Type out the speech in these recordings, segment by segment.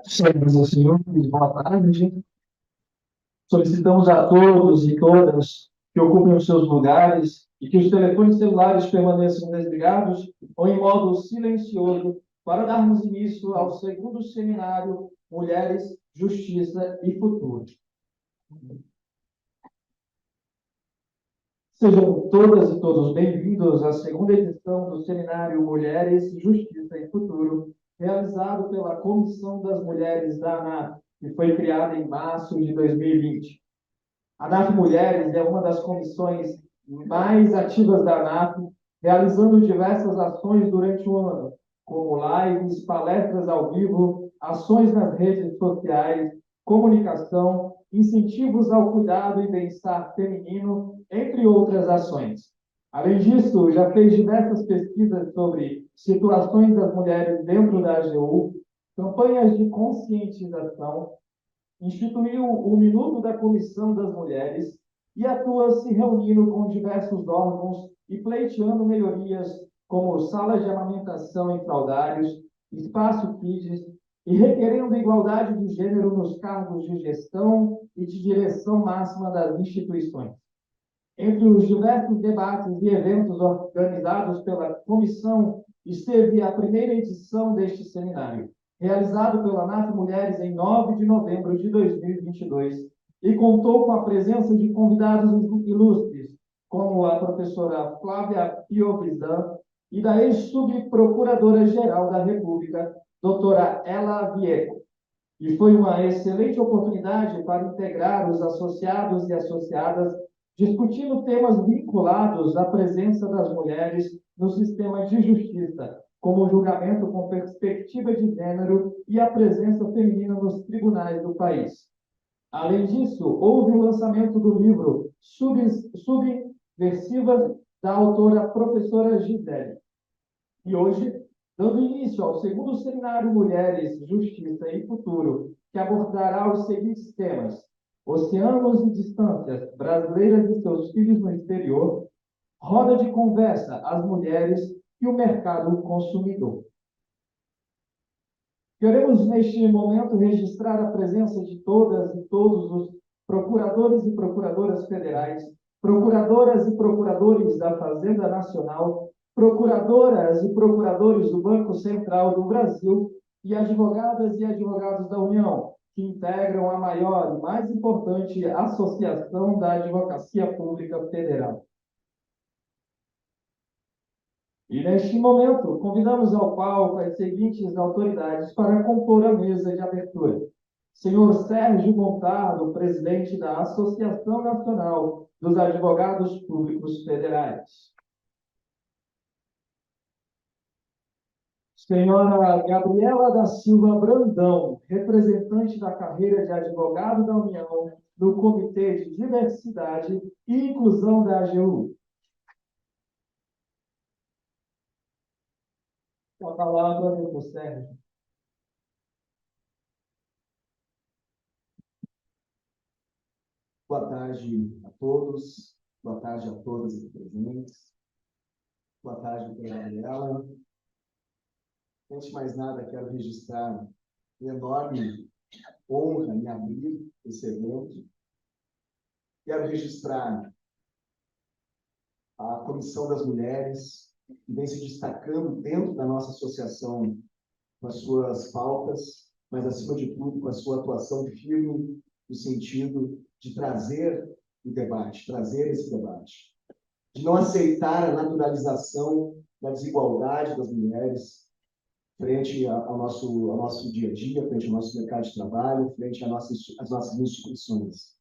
Senhoras e senhores, boa tarde. Solicitamos a todos e todas que ocupem os seus lugares e que os telefones celulares permaneçam desligados ou em modo silencioso para darmos início ao segundo seminário Mulheres, Justiça e Futuro. Sejam todas e todos bem-vindos à segunda edição do seminário Mulheres, Justiça e Futuro, realizado pela Comissão das Mulheres da ANAF, que foi criada em março de 2020. A ANAF Mulheres é uma das comissões mais ativas da ANAF, realizando diversas ações durante o ano, como lives, palestras ao vivo, ações nas redes sociais, comunicação, incentivos ao cuidado e bem-estar feminino, entre outras ações. Além disso, já fez diversas pesquisas sobre situações das mulheres dentro da AGU, campanhas de conscientização, instituiu o Minuto da Comissão das Mulheres e atua se reunindo com diversos órgãos e pleiteando melhorias como salas de amamentação em fraldários, espaço kids e requerendo igualdade de gênero nos cargos de gestão e de direção máxima das instituições. Entre os diversos debates e eventos organizados pela comissão esteve a primeira edição deste seminário, realizado pela ANAF Mulheres em 9 de novembro de 2022, e contou com a presença de convidados ilustres, como a professora Flávia Piovisan e da ex-subprocuradora-geral da República, doutora Ela Vieco. E foi uma excelente oportunidade para integrar os associados e associadas, discutindo temas vinculados à presença das mulheres no sistema de justiça, como o julgamento com perspectiva de gênero e a presença feminina nos tribunais do país. Além disso, houve o lançamento do livro Subversivas, da autora professora Gisele. E hoje, dando início ao segundo seminário Mulheres, Justiça e Futuro, que abordará os seguintes temas: oceanos e distâncias, brasileiras e seus filhos no exterior, roda de conversa, as mulheres e o mercado consumidor. Queremos, neste momento, registrar a presença de todas e todos os procuradores e procuradoras federais, procuradoras e procuradores da Fazenda Nacional, procuradoras e procuradores do Banco Central do Brasil e advogadas e advogados da União, que integram a maior e mais importante associação da Advocacia Pública Federal. E, neste momento, convidamos ao palco as seguintes autoridades para compor a mesa de abertura. Senhor Sérgio Montardo, presidente da Associação Nacional dos Advogados Públicos Federais. Senhora Gabriela da Silva Brandão, representante da carreira de advogado da União no Comitê de Diversidade e Inclusão da AGU. Com a palavra, doutor Sérgio. Boa tarde a todos, boa tarde a todas os presentes, boa tarde, doutora Gabriela. Antes de mais nada, quero registrar uma enorme honra em abrir esse evento. Quero registrar a Comissão das Mulheres, que vem se destacando dentro da nossa associação com as suas pautas, mas, acima de tudo, com a sua atuação firme no sentido de trazer o debate, trazer esse debate, de não aceitar a naturalização da desigualdade das mulheres frente ao nosso dia a dia, frente ao nosso mercado de trabalho, frente às nossas instituições.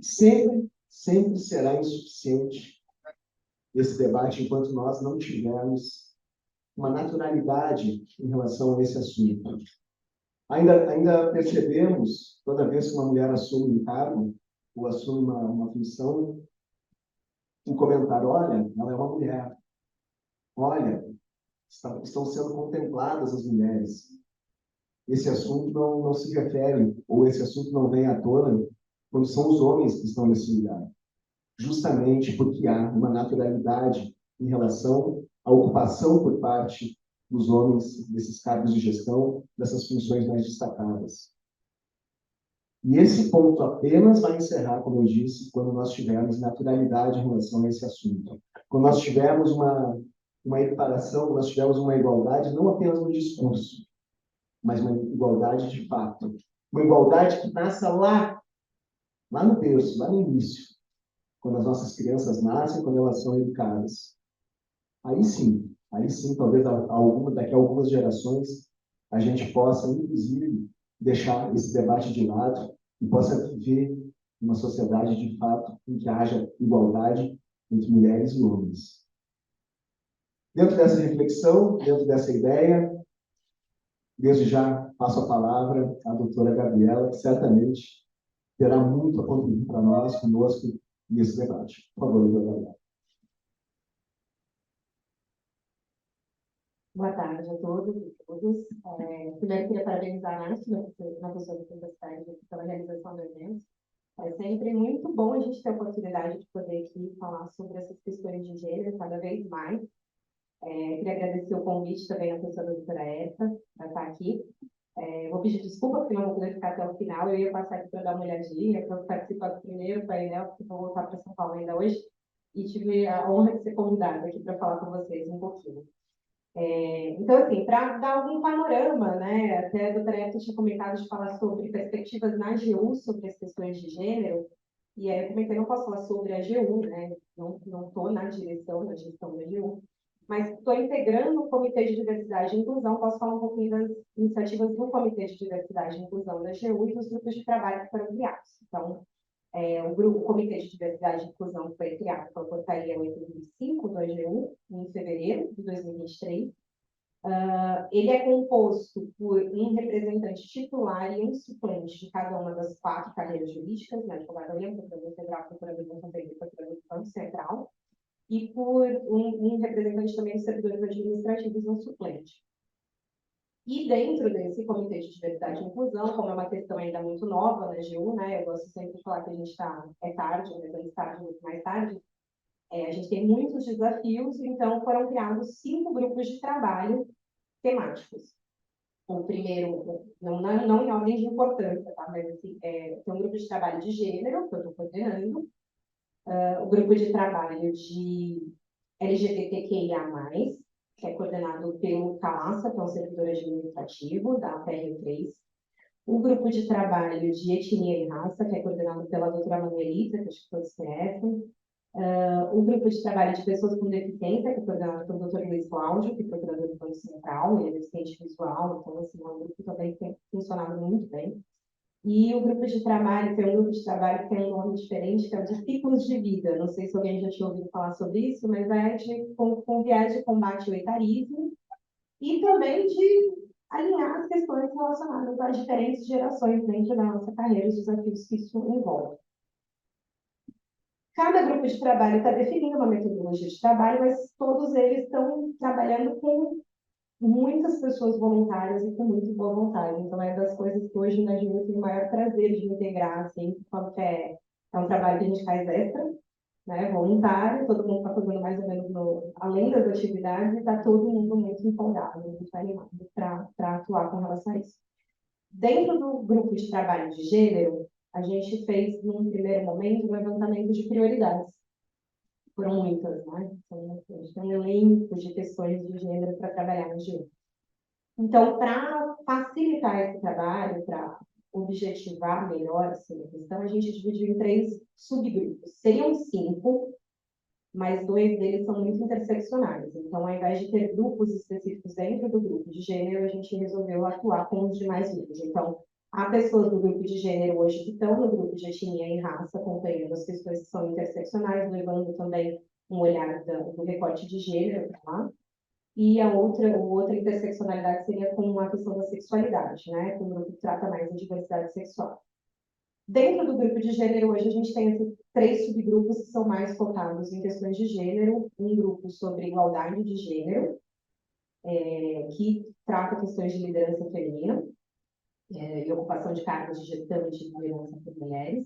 Sempre será insuficiente esse debate enquanto nós não tivermos uma naturalidade em relação a esse assunto. Ainda percebemos, toda vez que uma mulher assume um cargo ou assume uma função, um comentário: olha, ela é uma mulher. Olha, estão sendo contempladas as mulheres. Esse assunto não se refere, ou esse assunto não vem à tona quando são os homens que estão nesse lugar. Justamente porque há uma naturalidade em relação a ocupação por parte dos homens desses cargos de gestão, dessas funções mais destacadas. E esse ponto apenas vai encerrar, como eu disse, quando nós tivermos naturalidade em relação a esse assunto. Quando nós tivermos uma equiparação, quando nós tivermos uma igualdade, não apenas no discurso, mas uma igualdade de fato. Uma igualdade que nasça lá no berço, lá no início, quando as nossas crianças nascem, quando elas são educadas. Aí sim, talvez daqui a algumas gerações, a gente possa, inclusive, deixar esse debate de lado e possa viver uma sociedade, de fato, em que haja igualdade entre mulheres e homens. Dentro dessa reflexão, dentro dessa ideia, desde já passo a palavra à doutora Gabriela, que certamente terá muito a contribuir para nós, conosco, nesse debate. Por favor, doutora Gabriela. Boa tarde a todos e todas. Primeiro, queria parabenizar a Nath, na pessoa da Universidade, pela realização do evento. É sempre muito bom a gente ter a oportunidade de poder aqui falar sobre essas questões de gênero cada vez mais. Queria agradecer o convite também à pessoa da doutora Érica para estar aqui. Vou pedir desculpa porque não vou poder ficar até o final. Eu ia passar aqui para dar uma olhadinha, para participar do primeiro painel, porque vou voltar para São Paulo ainda hoje. E tive a honra de ser convidada aqui para falar com vocês um pouquinho. Então, assim, para dar algum panorama, né, até a doutora Érica tinha comentado de falar sobre perspectivas na AGU sobre as questões de gênero, e aí eu comentei, não posso falar sobre a AGU, né, não estou na direção da gestão da AGU, mas estou integrando o Comitê de Diversidade e Inclusão, posso falar um pouquinho das iniciativas do Comitê de Diversidade e Inclusão da AGU e dos grupos de trabalho que foram criados. Então, o Comitê de Diversidade e Inclusão foi criado pela Portaria 8.5 do AGU, em fevereiro de 2023. Ele é composto por um representante titular e um suplente de cada uma das 4 carreiras jurídicas, né, advogadoria, procurador federal, procurador conselheiro e procurador do Banco Central, e por um representante também dos servidores administrativos, um suplente. E dentro desse Comitê de Diversidade e Inclusão, como é uma questão ainda muito nova na AGU, né, eu gosto sempre de falar que a gente é tarde, mas antes tarde, muito mais tarde, a gente tem muitos desafios, então foram criados 5 grupos de trabalho temáticos. O primeiro, não em ordem de importância, tá? Mas assim, tem um grupo de trabalho de gênero, que eu estou coordenando, o grupo de trabalho de LGBTQIA+, que é coordenado pelo CALASA, que é um servidor administrativo da PR3, o grupo de trabalho de etnia e raça, que é coordenado pela doutora Manuelita, que acho que todos conhecem, o grupo de trabalho de pessoas com deficiência, que é coordenado pelo Dr. Luiz Cláudio, que é procurador do Banco Central, ele é deficiente visual, então, assim, é um grupo que também tem funcionado muito bem. E o grupo de trabalho, que é um grupo de trabalho que tem um nome diferente, que é o de ciclos de vida. Não sei se alguém já tinha ouvido falar sobre isso, mas com viés de combate ao etarismo e também de alinhar as questões relacionadas às diferentes gerações dentro da nossa carreira, os desafios que isso envolve. Cada grupo de trabalho está definindo uma metodologia de trabalho, mas todos eles estão trabalhando com muitas pessoas voluntárias e com muito boa vontade. Então, é das coisas que hoje na Gil eu tenho o maior prazer de integrar, assim, porque é um trabalho que a gente faz extra, né, voluntário, todo mundo está fazendo mais ou menos além das atividades, e está todo mundo muito empolgado, muito animado para atuar com relação a isso. Dentro do grupo de trabalho de gênero, a gente fez, num primeiro momento, um levantamento de prioridades. Foram muitas, né? Então, a gente tem um elenco de questões de gênero para trabalhar no gênero. Então, para facilitar esse trabalho, para objetivar melhor assim, a questão, a gente dividiu em 3 subgrupos. Seriam 5, mas 2 deles são muito interseccionais. Então, ao invés de ter grupos específicos dentro do grupo de gênero, a gente resolveu atuar com os demais grupos. Então, há pessoas do grupo de gênero hoje que estão no grupo de etnia e raça, acompanhando as questões que são interseccionais, levando também um olhar do recorte de gênero para lá. E a outra interseccionalidade seria com a questão da sexualidade, né? Com o grupo que trata mais da diversidade sexual. Dentro do grupo de gênero, hoje a gente tem esses 3 subgrupos que são mais focados em questões de gênero. Um grupo sobre igualdade de gênero, que trata questões de liderança feminina e ocupação de cargos de gestão e de liderança por mulheres.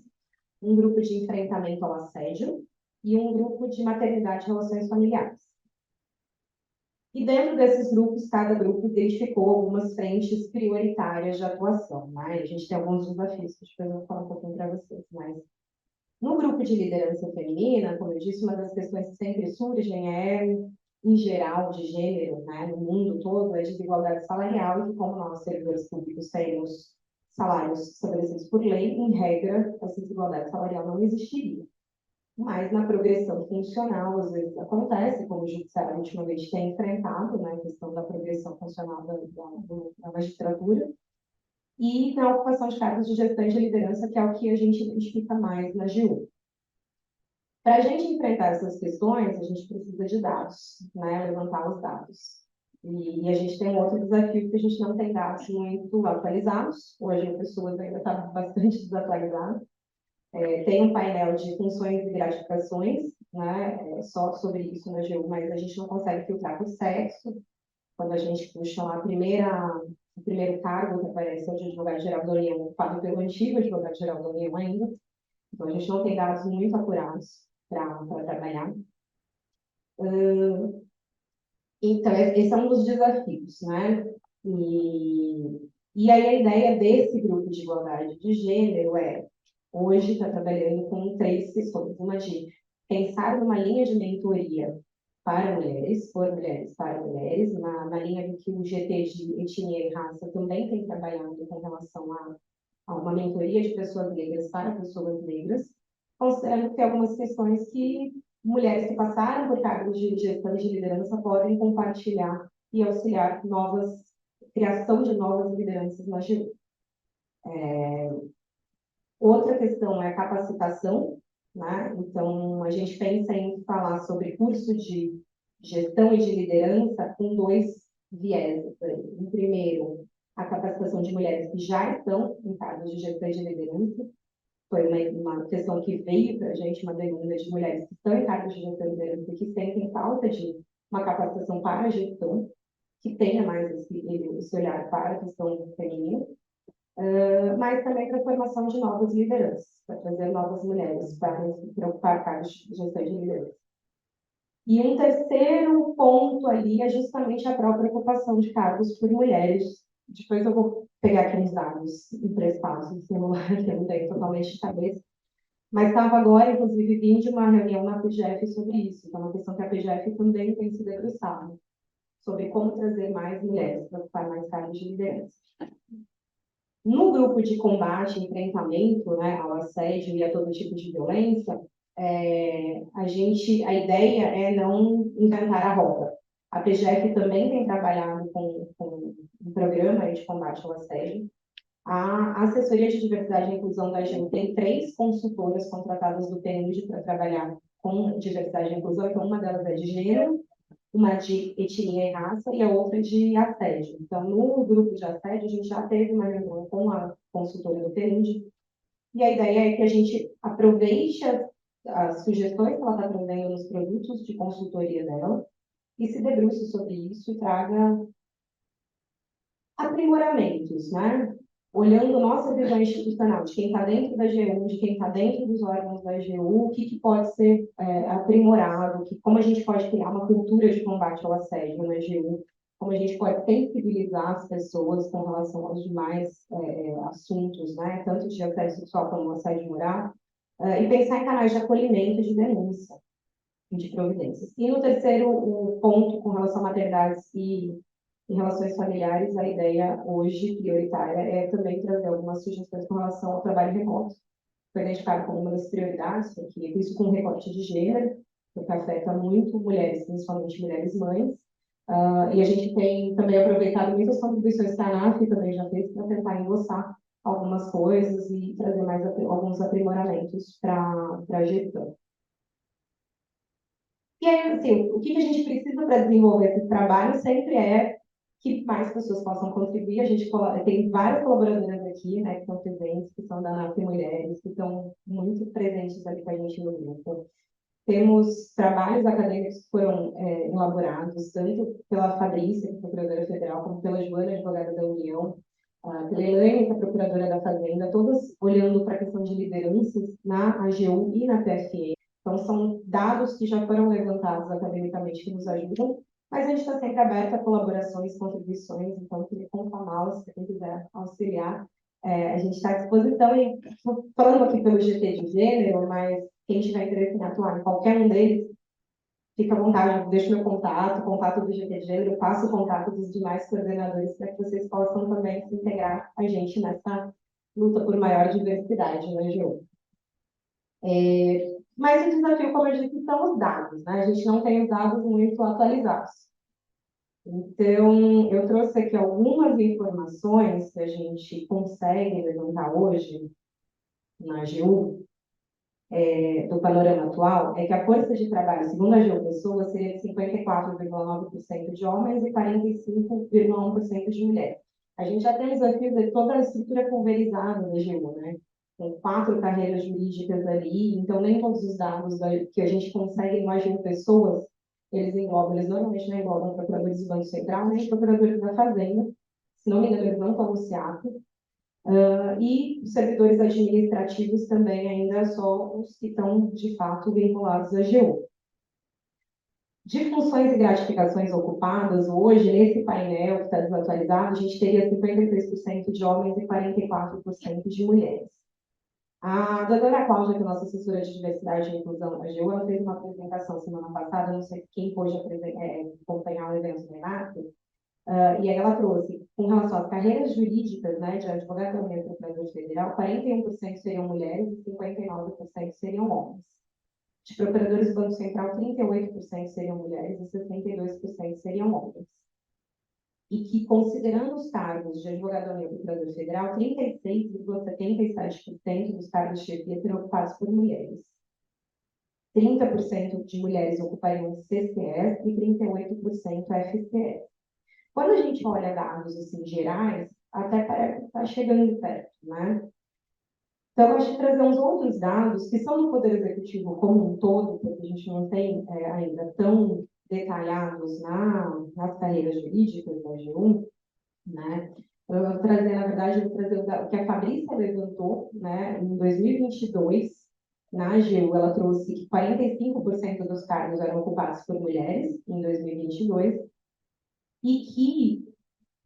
Um grupo de enfrentamento ao assédio e um grupo de maternidade e relações familiares. E dentro desses grupos, cada grupo identificou algumas frentes prioritárias de atuação, né? A gente tem alguns desafios que depois eu vou falar um pouquinho para vocês, mas no grupo de liderança feminina, como eu disse, uma das questões que sempre surgem é, em geral, de gênero, né, no mundo todo, é a desigualdade salarial, e que, como nós, servidores públicos, temos salários estabelecidos por lei, em regra, essa desigualdade salarial não existiria. Mas na progressão funcional, às vezes acontece, como o judiciário ultimamente tem enfrentado, né, a questão da progressão funcional da magistratura, e na ocupação de cargos de gestão e de liderança, que é o que a gente identifica mais na AGU. Para a gente enfrentar essas questões, a gente precisa de dados, né? Levantar os dados. E a gente tem um outro desafio que a gente não tem dados muito atualizados. Hoje, as pessoas ainda estão bastante desatualizadas. Tem um painel de funções e gratificações, né? Só sobre isso na AGU, mas a gente não consegue filtrar por sexo. Quando a gente puxa lá o primeiro cargo que aparece é o de advogado-geral da União, ocupado pelo antigo advogado-geral da União ainda. Então, a gente não tem dados muito apurados para trabalhar. Então, esse é um dos desafios, né? E aí a ideia desse grupo de igualdade de gênero hoje está trabalhando com 3 sessões. Uma de pensar numa linha de mentoria para mulheres, por mulheres, para mulheres, na linha em que o GT de etnia e raça também tem trabalhado com relação a uma mentoria de pessoas negras para pessoas negras, considerando que tem algumas questões que mulheres que passaram por cargos de gestão de liderança podem compartilhar e auxiliar criação de novas lideranças na AGU. Outra questão é a capacitação, né? Então, a gente pensa em falar sobre curso de gestão e de liderança com 2 vieses. O primeiro, a capacitação de mulheres que já estão em cargos de gestão e de liderança. Foi uma questão que veio para a gente, uma demanda de mulheres que estão em cargos de gestão e liderança e que sentem falta de uma capacitação para a gestão, que tenha mais esse olhar para a questão feminina, mas também para a formação de novas lideranças, para trazer novas mulheres para ocupar cargos de gestão de liderança. E um terceiro ponto ali é justamente a própria ocupação de cargos por mulheres. Depois eu vou pegar aqui uns dados emprestados no celular, que eu não tenho totalmente de cabeça. Mas estava agora, inclusive, vindo de uma reunião na PGF sobre isso. Então, é uma questão que a PGF também tem se debruçado, sobre como trazer mais mulheres para ocupar mais cargos de liderança. No grupo de combate e enfrentamento, né, ao assédio e a todo tipo de violência, a ideia é não inventar a roda. A PGF também tem trabalhado com um programa de combate ao assédio. A Assessoria de Diversidade e Inclusão da AGU tem 3 consultoras contratadas do PNUD para trabalhar com diversidade e inclusão. Então, uma delas é de gênero, uma de etnia e raça e a outra de assédio. Então, no grupo de assédio, a gente já teve uma reunião com a consultora do PNUD, e a ideia é que a gente aproveite as sugestões que ela está trazendo nos produtos de consultoria dela e se debruce sobre isso e traga aprimoramentos, né? Olhando nossa visão institucional, de quem está dentro da AGU, de quem está dentro dos órgãos da AGU, o que pode ser aprimorado, como a gente pode criar uma cultura de combate ao assédio na AGU, como a gente pode sensibilizar as pessoas com relação aos demais assuntos, né? Tanto de assédio sexual como assédio moral, e pensar em canais de acolhimento e de denúncia e de providências. E no terceiro o ponto, com relação a maternidades e em relações familiares, a ideia hoje prioritária é também trazer algumas sugestões com relação ao trabalho remoto. Foi identificado como uma das prioridades, porque isso com recorte de gênero, porque afeta muito mulheres, principalmente mulheres mães. E a gente tem também aproveitado muitas contribuições que a ANAF também já fez para tentar endossar algumas coisas e trazer mais alguns aprimoramentos para a gestão. E aí, assim, o que a gente precisa para desenvolver esse trabalho sempre é que mais pessoas possam contribuir. A gente tem várias colaboradoras aqui, né, que estão presentes, que são da ANAF Mulheres, que estão muito presentes ali com a gente no grupo. Temos trabalhos acadêmicos que foram elaborados, tanto pela Fabrícia, que é procuradora federal, como pela Joana, advogada da União, pela Elaine, que é procuradora da Fazenda, todas olhando para a questão de lideranças na AGU e na PFE. Então, são dados que já foram levantados academicamente que nos ajudam, Mas a gente está sempre aberto a colaborações, contribuições, então queria conformá-las, se quem quiser auxiliar. A gente está à disposição, e falando aqui pelo GT de gênero, mas quem tiver interesse em atuar em qualquer um deles, fica à vontade, eu deixo meu contato, contato do GT de gênero, eu passo o contato dos demais coordenadores para que vocês possam também se integrar a gente nessa luta por maior diversidade na região. Mas o desafio, como eu disse, são os dados, né? A gente não tem os dados muito atualizados. Então, eu trouxe aqui algumas informações que a gente consegue levantar hoje na AGU, do panorama atual, é que a força de trabalho, segundo a AGU Pessoa, seria de 54,9% de homens e 45,1% de mulheres. A gente já tem o desafio de toda a estrutura pulverizada da AGU, né? Com 4 carreiras jurídicas ali, então nem todos os dados que a gente consegue no AGU Pessoas, eles normalmente não englobam procuradores do Banco Central, nem procuradores da Fazenda, se não me engano, eles não estão no SEAP, e os servidores administrativos também ainda só os que estão, de fato, vinculados à AGU. De funções e gratificações ocupadas, hoje, nesse painel que está desatualizado, a gente teria 53% de homens e 44% de mulheres. A doutora Cláudia, que é nossa assessora de diversidade e inclusão da AGU, ela fez uma apresentação semana passada, não sei quem pôde acompanhar o evento do Renato, e aí ela trouxe, com relação às carreiras jurídicas, né, de advogadoria e procurador federal, 41% seriam mulheres e 59% seriam homens. De procuradores do Banco Central, 38% seriam mulheres e 62% seriam homens. E que, considerando os cargos de advogadoria e procurador federal, 36,77% dos cargos de chefia serão ocupados por mulheres. 30% de mulheres ocupariam CCS e 38% FCS. Quando a gente olha dados assim, gerais, até parece que está chegando perto, né? Então, eu gosto de trazer uns outros dados que são do Poder Executivo como um todo, porque a gente não tem ainda tão detalhados nas carreiras jurídicas da AGU, né? Eu vou trazer, na verdade, eu vou trazer o que a Fabrícia levantou, né, em 2022, na AGU, ela trouxe que 45% dos cargos eram ocupados por mulheres em 2022, e que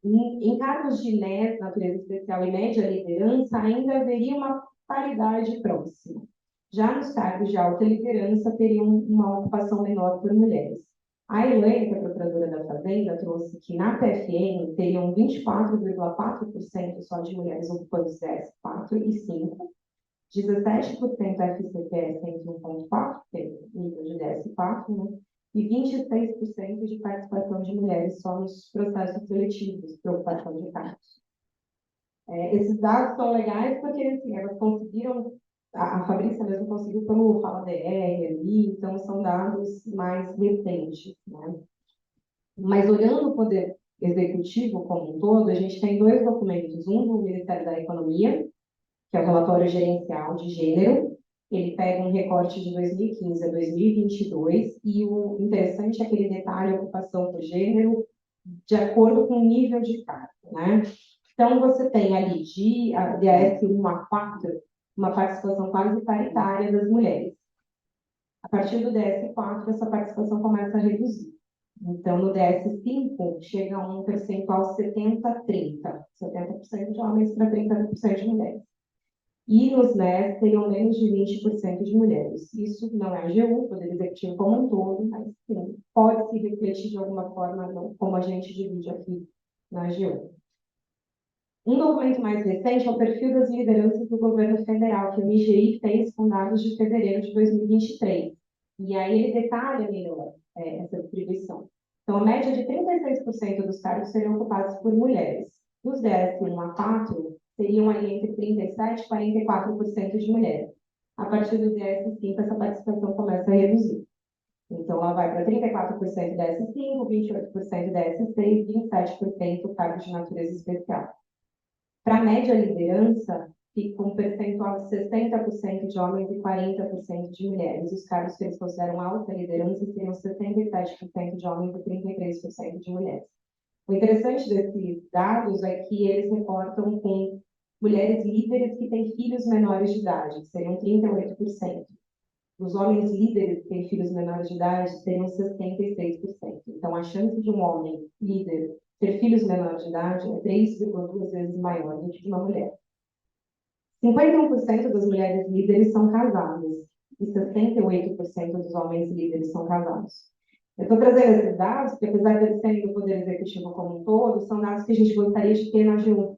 em cargos de natureza especial e média liderança ainda haveria uma paridade próxima. Já nos cargos de alta liderança teriam uma ocupação menor por mulheres. A Elaine, que é a procuradora da Fazenda, trouxe que na PFN teriam 24,4% só de mulheres ocupando os DS 4 e 5, 17% FCPS entre 1,4, que é nível de DS 4, né? E 26% de participação de mulheres só nos processos seletivos, preocupação de cargos. Esses dados são legais porque assim, elas conseguiram, a Fabrícia mesmo conseguiu pelo Fala DR ali, então são dados mais recentes, né? Mas olhando o poder executivo como um todo, a gente tem 2 documentos, um do Ministério da Economia, que é o relatório gerencial de gênero. Ele pega um recorte de 2015 a 2022, e o interessante é que ele detalha a ocupação por gênero de acordo com o nível de cargo, né? Então, você tem ali de DS 1 a 4, uma participação quase paritária das mulheres. A partir do DS 4, essa participação começa a reduzir. Então, no DS 5, chega a um percentual 70-30. 70% de homens para 30% de mulheres. E nos NES teriam menos de 20% de mulheres. Isso não é a AGU, o Poder Executivo como um todo, mas sim, pode se refletir de alguma forma como a gente divide aqui na AGU. Um documento mais recente é o perfil das lideranças do governo federal, que o IGI fez com dados de fevereiro de 2023. E aí ele detalha melhor essa distribuição. Então, a média de 36% dos cargos seriam ocupados por mulheres. Os DS 1 a 4 seriam ali entre 37% e 44% de mulheres. A partir do DS 5, essa participação começa a reduzir. Então, ela vai para 34% DS 5, 28% DS 6, 27% cargos de natureza especial. Para a média liderança, fica um percentual de 60% de homens e 40% de mulheres. Os cargos que eles consideram alta liderança seriam 67% de homens e 33% de mulheres. O interessante desses dados é que eles reportam com mulheres líderes que têm filhos menores de idade, que seriam 38%. dos homens líderes que têm filhos menores de idade seriam 66%. Então, a chance de um homem líder ter filhos menores de idade é 3,2 vezes maior do que de uma mulher. 51% das mulheres líderes são casadas e 68% dos homens líderes são casados. Eu estou trazendo esses dados porque, apesar de eles serem do Poder Executivo como um todo, são dados que a gente gostaria de ter na AGU,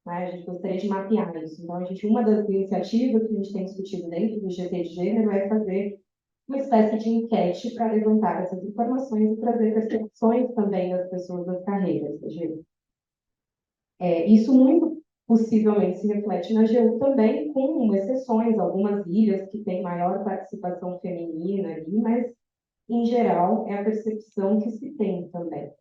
né? A gente gostaria de mapear isso. Então, uma das iniciativas que a gente tem discutido dentro do GT de Gênero é fazer uma espécie de enquete para levantar essas informações e trazer percepções também das pessoas das carreiras da AGU. Isso muito possivelmente se reflete na AGU também, com exceções, algumas ilhas que têm maior participação feminina ali, mas, em geral, é a percepção que se tem também.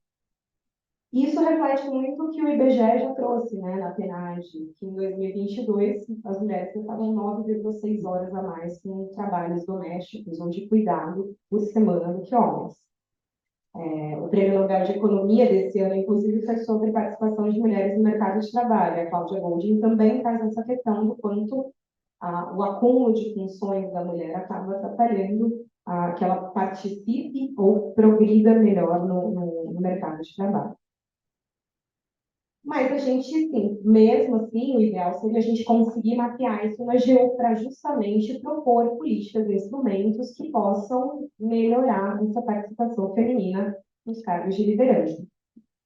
Isso reflete muito o que o IBGE já trouxe, né, na PNAD, que em 2022 as mulheres passavam 9,6 horas a mais com trabalhos domésticos ou de cuidado por semana do que homens. O Prêmio Nobel de Economia desse ano, inclusive, foi sobre participação de mulheres no mercado de trabalho. A Cláudia Goldin também traz essa questão do quanto o acúmulo de funções da mulher acaba atrapalhando que ela participe ou progrida melhor no mercado de trabalho. Mas a gente, sim, mesmo assim, o ideal seria a gente conseguir mapear isso na AGU para justamente propor políticas e instrumentos que possam melhorar essa participação feminina nos cargos de liderança.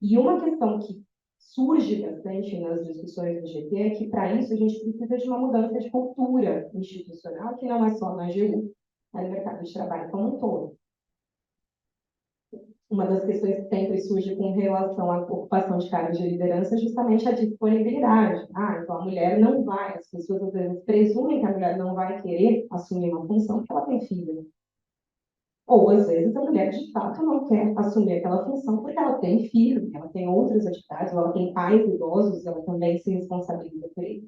E uma questão que surge bastante nas discussões do GT é que, para isso, a gente precisa de uma mudança de cultura institucional, que não é só na AGU, é no mercado de trabalho como um todo. Uma das questões que sempre surge com relação à ocupação de cargos de liderança é justamente a disponibilidade. Então a mulher não vai, as pessoas às vezes presumem que a mulher não vai querer assumir uma função porque ela tem filho. Ou, às vezes, a mulher, de fato, não quer assumir aquela função porque ela tem filho, porque ela tem outras atividades, ou ela tem pais idosos, ela também se responsabiliza por eles.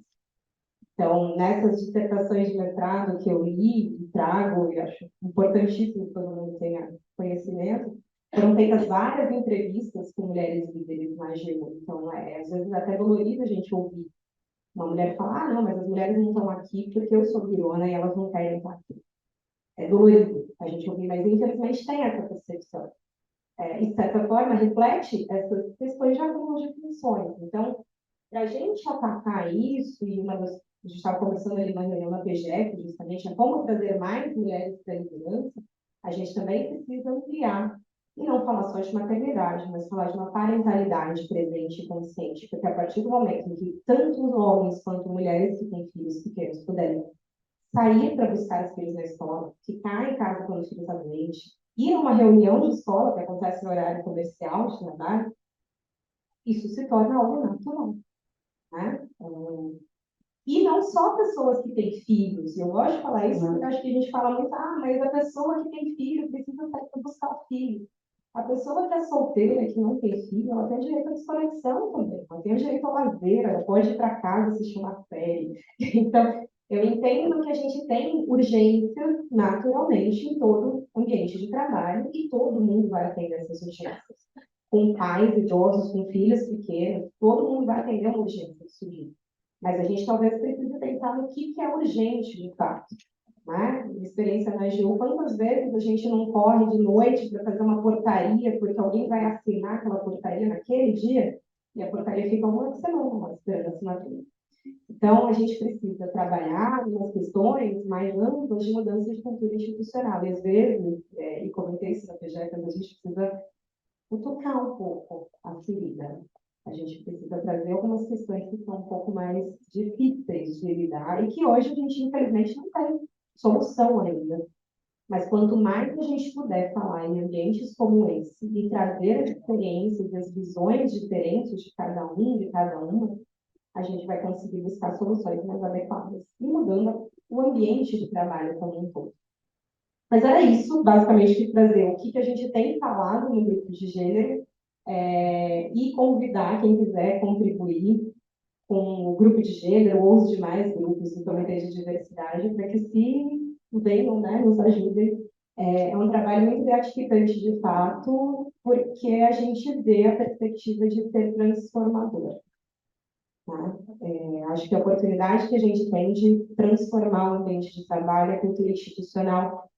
Então, nessas dissertações de mestrado que eu li e trago, e acho importantíssimo que todo mundo tenha conhecimento, foram feitas várias entrevistas com mulheres líderes na AGU. Então, às vezes, até dolorido a gente ouvir uma mulher falar: não, mas as mulheres não estão aqui porque eu sou virona e elas não querem estar aqui. É dolorido a gente ouvir, mas infelizmente tem essa percepção. E, de certa forma, reflete essas questões de acúmulo de funções. Então, para a gente atacar isso, e a gente estava conversando ali na reunião na PGF, justamente, é como trazer mais mulheres para a liderança, a gente também precisa ampliar, e não falar só de maternidade, mas falar de uma parentalidade presente e consciente, porque a partir do momento em que tanto os homens quanto mulheres que têm filhos pequenos puderem sair para buscar os filhos na escola, ficar em casa quando o filho está doente, ir a uma reunião de escola que acontece no horário comercial de trabalho, isso se torna algo natural, né? E não só pessoas que têm filhos. Eu gosto de falar isso porque acho que a gente fala muito: mas a pessoa que tem filho precisa sair para buscar o filho. A pessoa que é solteira, que não tem filho, ela tem direito à desconexão também. Ela tem direito ao lazer, ela pode ir para casa assistir uma série. Então, eu entendo que a gente tem urgência naturalmente em todo ambiente de trabalho e todo mundo vai atender essas urgências. Com pais idosos, com filhos pequenos, todo mundo vai atender uma urgência de surgir. Mas a gente talvez precise pensar no que é urgente, de fato. Né? Minha experiência na AGU, quantas vezes a gente não corre de noite para fazer uma portaria, porque alguém vai assinar aquela portaria naquele dia, e a portaria fica uma semana esperando a assinatura. Então, a gente precisa trabalhar nas questões mais amplas de mudança de cultura institucional. E, às vezes, e comentei isso na PGF, a gente precisa tocar um pouco a ferida. A gente precisa trazer algumas questões que são um pouco mais difíceis de lidar e que hoje a gente, infelizmente, não tem solução ainda. Mas quanto mais a gente puder falar em ambientes como esse e trazer as experiências e as visões diferentes de cada um, de cada uma, a gente vai conseguir buscar soluções mais adequadas e mudando o ambiente de trabalho como um todo. Mas era isso, basicamente, trazer o que a gente tem falado no grupo de gênero e convidar quem quiser contribuir com o grupo de gênero ou os demais grupos do Comitê de Diversidade para que se venham, né, nos ajudem. É um trabalho muito gratificante, de fato, porque a gente vê a perspectiva de ser transformador. tá? Acho que a oportunidade que a gente tem de transformar o ambiente de trabalho, a cultura institucional,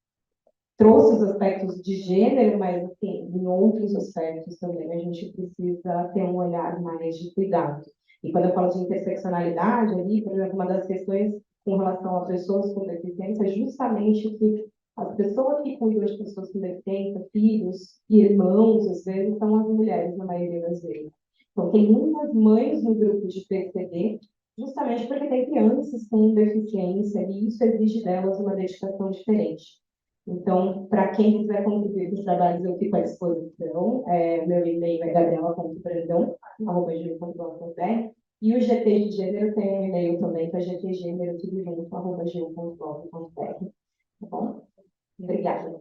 trouxe os aspectos de gênero, mas assim, em outros aspectos também a gente precisa ter um olhar mais de cuidado. E quando eu falo de interseccionalidade ali, por exemplo, uma das questões com relação a pessoas com deficiência é justamente que as pessoas que cuidam de pessoas com deficiência, filhos, irmãos, às vezes, são as mulheres, na maioria das vezes. Então, tem muitas mães no grupo de PCD, justamente porque tem crianças com deficiência e isso exige delas uma dedicação diferente. Então, para quem quiser contribuir com os trabalhos, eu fico à disposição. Meu e-mail é gabriela.brandão@gmail.com.br e o GT de Gênero tem um e-mail também, que é gtgênero, tudo junto, @gmail.com.br. Tá bom? Obrigada.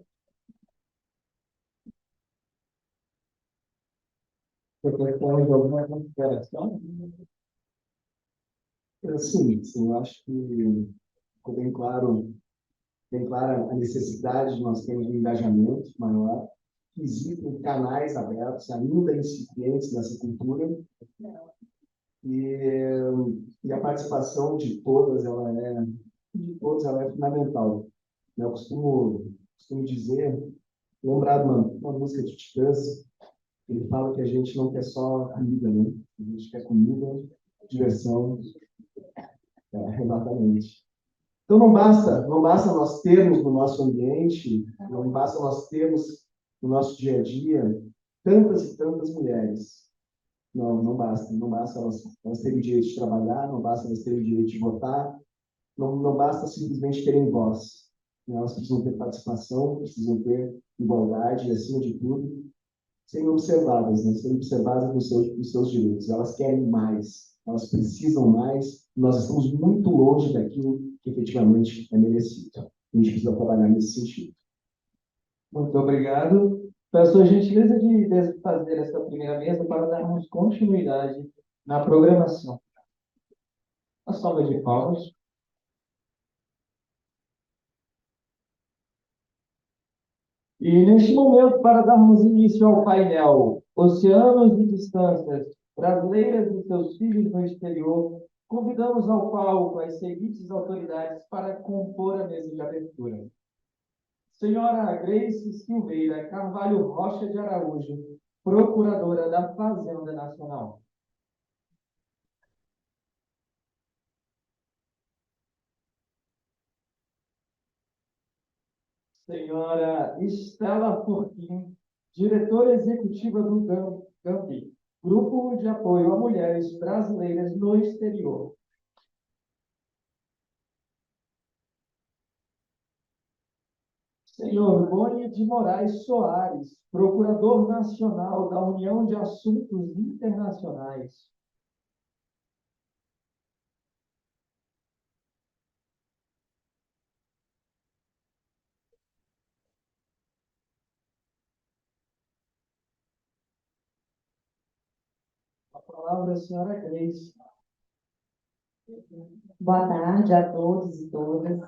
Você quer falar de alguma consideração? Sim, eu acho que ficou bem clara a necessidade de nós termos um engajamento maior, que existem canais abertos, ainda incipientes nessa cultura, e a participação de todos, ela é fundamental. Eu costumo dizer, lembrar de uma música de Titãs, ele fala que a gente não quer só comida, né? A gente quer comida, diversão, exatamente. Então não basta nós termos no nosso ambiente, não basta nós termos no nosso dia a dia tantas e tantas mulheres. Não basta elas terem o direito de trabalhar, não basta elas terem o direito de votar, não basta simplesmente terem voz. Né? Elas precisam ter participação, precisam ter igualdade e, acima de tudo, serem observadas, né? Serem observadas nos seus direitos. Elas querem mais, elas precisam mais, e nós estamos muito longe daquilo que efetivamente é merecido. A gente precisa trabalhar nesse sentido. Muito obrigado. Peço a gentileza de fazer essa primeira mesa para darmos continuidade na programação. A salva de palmas. E neste momento, para darmos início ao painel Oceanos e Distâncias, Brasileiras e seus filhos no exterior, convidamos ao palco as seguintes autoridades para compor a mesa de abertura. Senhora Grace Silveira Carvalho Rocha de Araújo, Procuradora da Fazenda Nacional. Senhora Estela Furquim, Diretora Executiva do GAMBI, Grupo de Apoio a Mulheres Brasileiras no Exterior. Senhor Boni de Moraes Soares, Procurador Nacional da União de Assuntos Internacionais. A palavra é a senhora Grace. Boa tarde a todos e todas.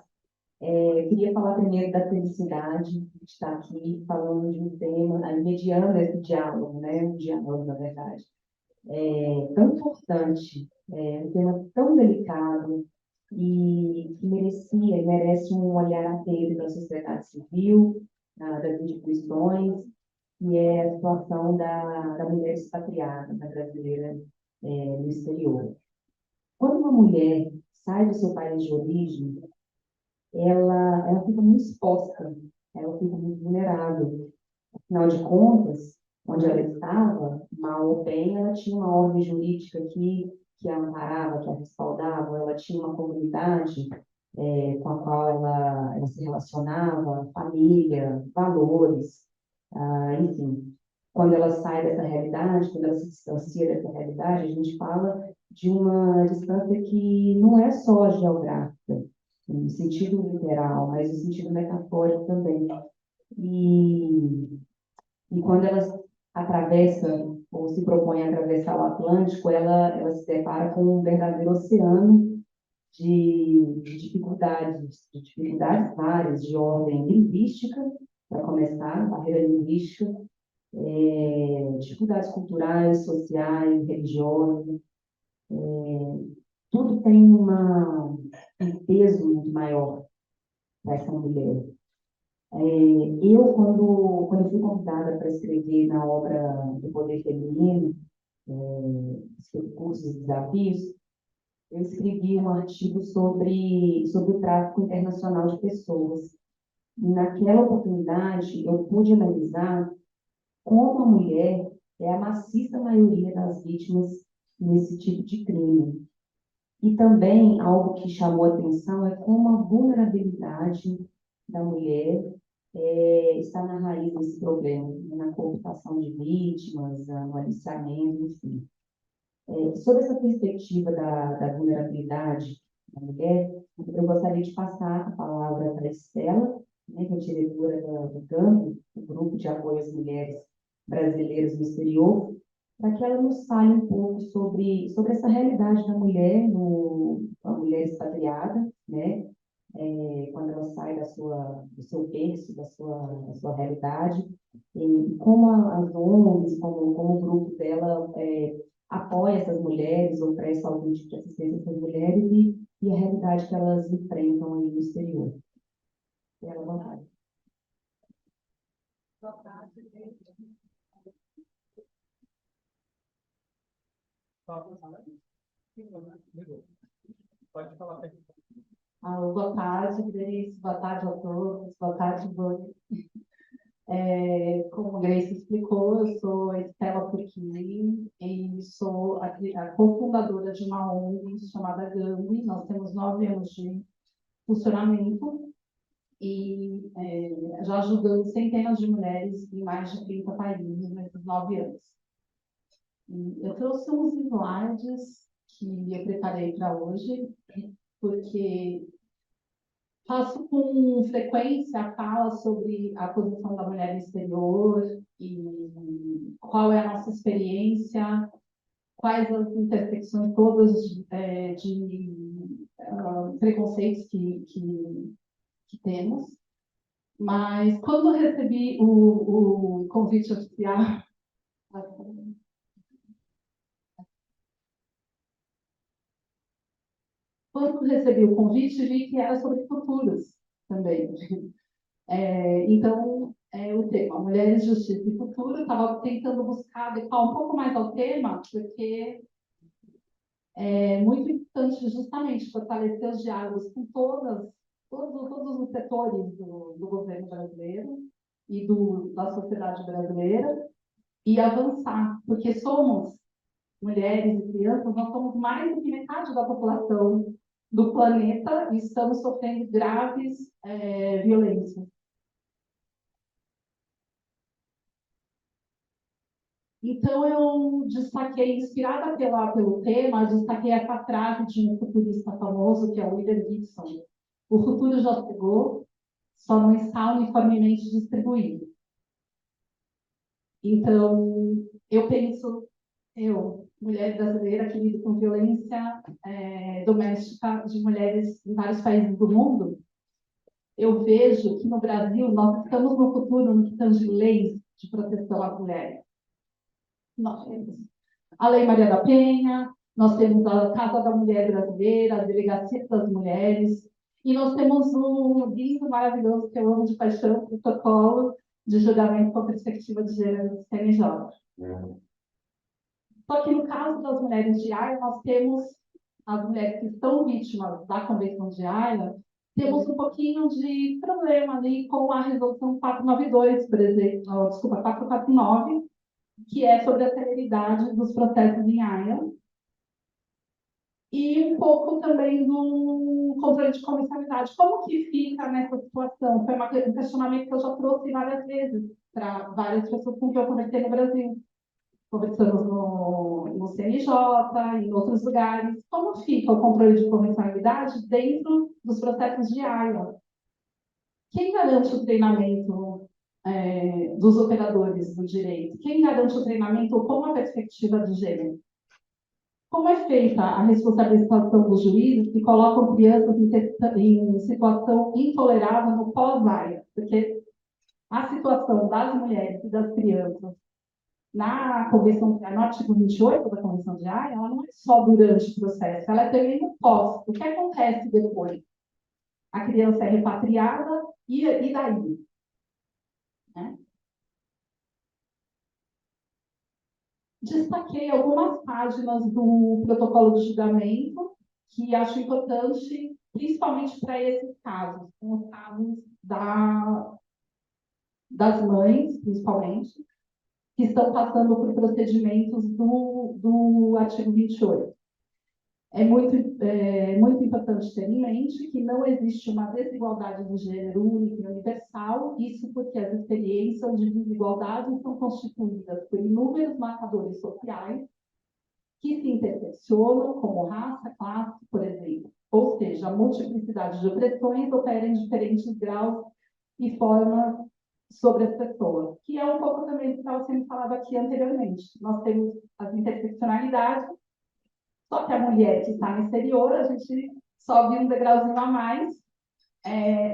Eu queria falar primeiro da felicidade de estar aqui falando de um tema, mediando esse diálogo, né? Um diálogo, na verdade. Tão importante, um tema tão delicado e que merecia e merece um olhar atento da sociedade civil, das instituições, que é a situação da mulher expatriada, da brasileira, no exterior. Quando uma mulher sai do seu país de origem, ela fica muito exposta, ela fica muito vulnerável. Afinal de contas, onde ela estava, mal ou bem, ela tinha uma ordem jurídica que a amparava, que a respaldava, ela tinha uma comunidade com a qual ela se relacionava, família, valores, enfim. Quando ela sai dessa realidade, quando ela se distancia dessa realidade, a gente fala de uma distância que não é só geográfica, no sentido literal, mas no sentido metafórico também. E quando elas atravessam ou se propõem a atravessar o Atlântico, ela se depara com um verdadeiro oceano de dificuldades várias, de ordem linguística, para começar, barreira linguística, dificuldades culturais, sociais, religiosas, tudo tem um peso muito maior para essa mulher. Quando eu fui convidada para escrever na obra do Poder Feminino, Cursos e Desafios, eu escrevi um artigo sobre o tráfico internacional de pessoas. E naquela oportunidade, eu pude analisar como a mulher é a maciça maioria das vítimas nesse tipo de crime. E também algo que chamou a atenção é como a vulnerabilidade da mulher está na raiz desse problema, né, na cooptação de vítimas, no aliciamento, enfim. Sob essa perspectiva da vulnerabilidade da mulher, eu gostaria de passar a palavra para a Estela, né, que é diretora do GAMB, o Grupo de Apoio às Mulheres Brasileiras no Exterior, para que ela nos fale um pouco sobre essa realidade da mulher, a mulher expatriada, né, quando ela sai do seu berço, da sua realidade, e como as ONGs, como o grupo dela apoia essas mulheres ou presta algum tipo de assistência a essas mulheres e a realidade que elas enfrentam aí no exterior. Ela à vontade. Pode falar. Boa tarde, Grace. Boa tarde a todos. Boa tarde, Boni. Como a Grace explicou, eu sou Estela Porquini e sou a cofundadora de uma ONG chamada GAMB. Nós temos 9 anos de funcionamento e já ajudamos centenas de mulheres em mais de 30 países nesses 9 anos. E eu trouxe uns slides que eu preparei para hoje, porque faço com frequência a fala sobre a posição da mulher no exterior e qual é a nossa experiência, quais as intersecções todas de preconceitos que temos. Mas quando eu recebi o convite oficial, vi que era sobre futuros também. Então, o tema Mulheres, Justiça e Futuro, eu estava tentando buscar adequar um pouco mais ao tema, porque é muito importante justamente fortalecer os diálogos com todos os setores do governo brasileiro e da sociedade brasileira e avançar, porque somos mulheres e crianças, nós somos mais do que metade da população do planeta e estamos sofrendo graves violências. Então, eu destaquei, inspirada pelo tema, destaquei essa frase de um futurista famoso, que é o William Gibson. O futuro já chegou, só não está uniformemente distribuído. Então, eu penso, mulher brasileira que lida com violência doméstica de mulheres em vários países do mundo, eu vejo que no Brasil nós estamos no futuro no que tange leis de proteção às mulheres. Nós temos a Lei Maria da Penha, nós temos a Casa da Mulher Brasileira, a Delegacia das Mulheres, e nós temos um lindo, maravilhoso, que eu amo de paixão, protocolo de julgamento com perspectiva de gênero do CNJ. Só que no caso das mulheres de Haia, nós temos as mulheres que são vítimas da Convenção de Haia, temos um pouquinho de problema ali com a resolução 492, por exemplo, desculpa, 449, que é sobre a celeridade dos processos em Haia, e um pouco também do controle de comissionalidade. Como que fica nessa situação? Foi um questionamento que eu já trouxe várias vezes para várias pessoas com quem eu conversei no Brasil. Conversamos no CNJ, em outros lugares. Como fica o controle de comissionalidade dentro dos processos de Haia? Quem garante o treinamento dos operadores do direito? Quem garante o treinamento com a perspectiva de gênero? Como é feita a responsabilização dos juízes que colocam crianças em situação intolerável no pós-Haia? Porque a situação das mulheres e das crianças na Convenção, no artigo 28 da Convenção de Haia, ela não é só durante o processo, ela é também no pós. O que acontece depois? A criança é repatriada e daí? Né? Destaquei algumas páginas do protocolo de julgamento que acho importante, principalmente para esses casos, os casos das mães, principalmente, que estão passando por procedimentos do artigo 28. Muito importante ter em mente que não existe uma desigualdade de gênero única e universal, isso porque as experiências de desigualdade são constituídas por inúmeros marcadores sociais que se interseccionam, como raça, classe, por exemplo. Ou seja, a multiplicidade de opressões opera em diferentes graus e formas sobre as pessoas, que é um pouco também do que estava sendo falado aqui anteriormente. Nós temos as interseccionalidades, só que a mulher que está no exterior, a gente sobe um degrauzinho a mais.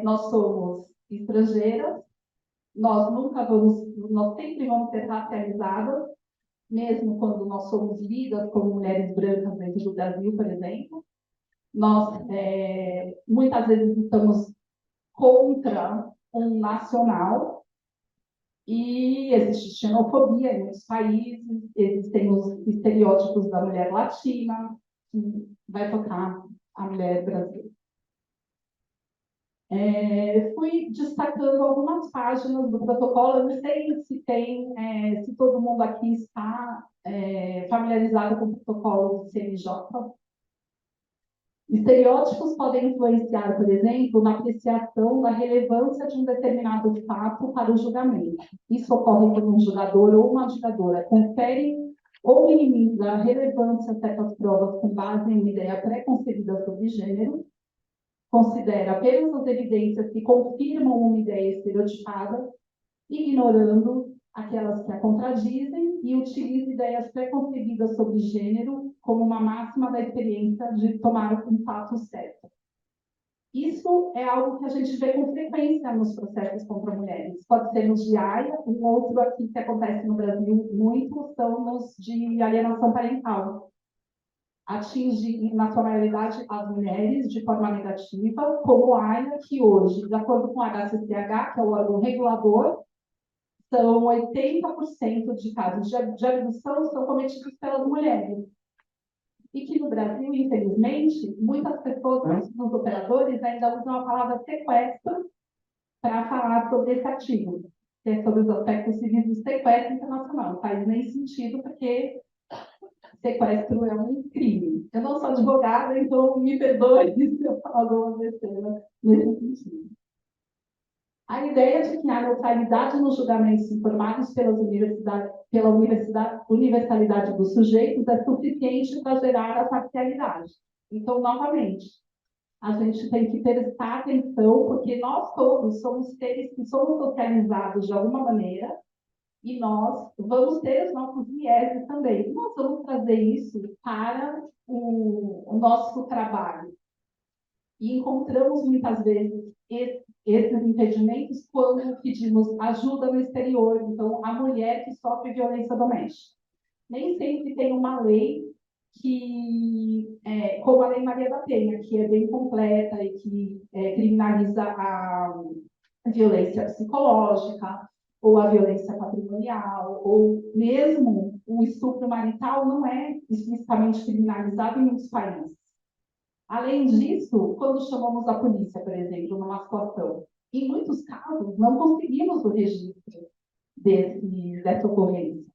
Nós somos estrangeiras, nós sempre vamos ser racializadas, mesmo quando nós somos lidas como mulheres brancas dentro do Brasil, por exemplo. Nós, muitas vezes, estamos contra um nacional e existe xenofobia em muitos países, existem os estereótipos da mulher latina, que vai tocar a mulher brasileira. Fui destacando algumas páginas do protocolo, eu não sei se todo mundo aqui está familiarizado com o protocolo do CNJ. Estereótipos podem influenciar, por exemplo, na apreciação da relevância de um determinado fato para o julgamento. Isso ocorre quando um julgador ou uma julgadora confere ou minimiza a relevância a certas provas com base em uma ideia pré-concebida sobre gênero, considera apenas as evidências que confirmam uma ideia estereotipada, ignorando aquelas que a contradizem e utiliza ideias pré-concebidas sobre gênero como uma máxima da experiência de tomar um fato certo. Isso é algo que a gente vê com frequência nos processos contra mulheres. Pode ser nos de Haia, um outro aqui que acontece no Brasil muito são nos de alienação parental. Atinge nacionalidade as mulheres de forma negativa, como a Haia, que hoje, de acordo com o HCCH, que é o órgão regulador, são 80% de casos de abdução são cometidos pelas mulheres. E que no Brasil, infelizmente, muitas pessoas, muitos operadores, ainda usam a palavra sequestro para falar sobre esse artigo, que é sobre os aspectos civis do sequestro internacional. Não faz nem sentido, porque sequestro é um crime. Eu não sou advogada, então me perdoe se eu falar alguma besteira nesse sentido. A ideia de que há neutralidade nos julgamentos informados pela universalidade dos sujeitos é suficiente para gerar a parcialidade. Então, novamente, a gente tem que prestar atenção, porque nós todos somos seres que somos socializados de alguma maneira, e nós vamos ter os nossos vieses também. Nós vamos trazer isso para o nosso trabalho. E encontramos muitas vezes esses impedimentos quando pedimos ajuda no exterior. Então, a mulher que sofre violência doméstica. Nem sempre tem uma lei como a Lei Maria da Penha, que é bem completa e que criminaliza a violência psicológica, ou a violência patrimonial, ou mesmo o estupro marital não é explicitamente criminalizado em muitos países. Além disso, quando chamamos a polícia, por exemplo, numa situação, em muitos casos, não conseguimos o registro dessa ocorrência.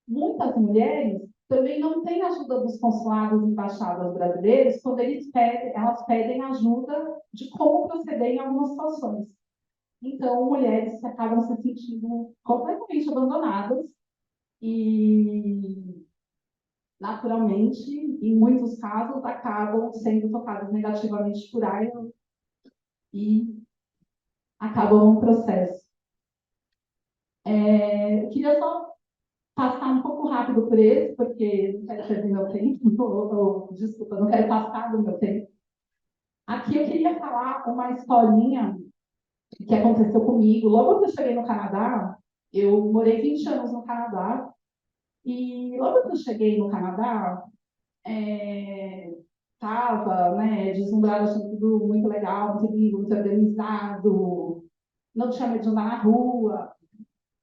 Muitas mulheres também não têm ajuda dos consulados e embaixadas brasileiros quando elas pedem ajuda de como proceder em algumas situações. Então, mulheres que acabam se sentindo completamente abandonadas e, naturalmente, em muitos casos, acabam sendo tocadas negativamente por AIDS e acabam no processo. Eu queria só passar um pouco rápido por esse, porque não quero perder meu tempo, desculpa, não quero passar do meu tempo. Aqui eu queria falar uma historinha que aconteceu comigo. Logo que eu cheguei no Canadá, eu morei 20 anos no Canadá, E logo que eu cheguei no Canadá, estava, né, deslumbrada, achando tudo muito legal, muito lindo, muito organizado, não tinha medo de andar na rua.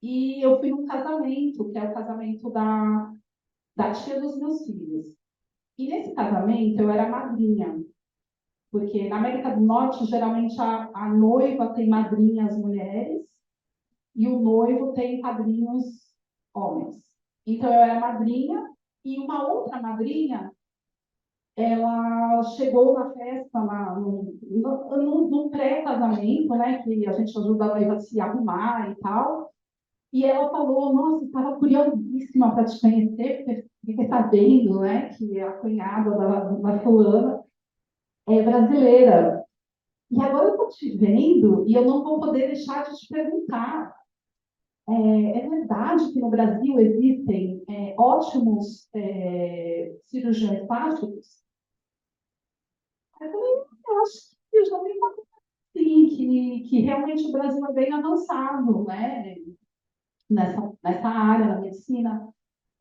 E eu fui num casamento, que é o casamento da tia dos meus filhos. E nesse casamento eu era madrinha, porque na América do Norte, geralmente a noiva tem madrinhas mulheres e o noivo tem padrinhos homens. Então eu era madrinha e uma outra madrinha, ela chegou na festa, no pré-casamento, né, que a gente ajuda a noiva a se arrumar e tal, e ela falou, nossa, estava curiosíssima para te conhecer, porque fiquei sabendo, né, que a cunhada da fulana é brasileira. E agora eu estou te vendo e eu não vou poder deixar de te perguntar. É verdade que no Brasil existem ótimos cirurgiões plásticos? Eu falei, eu acho que eu já ouvi falar assim, que realmente o Brasil é bem avançado, né, nessa área da medicina.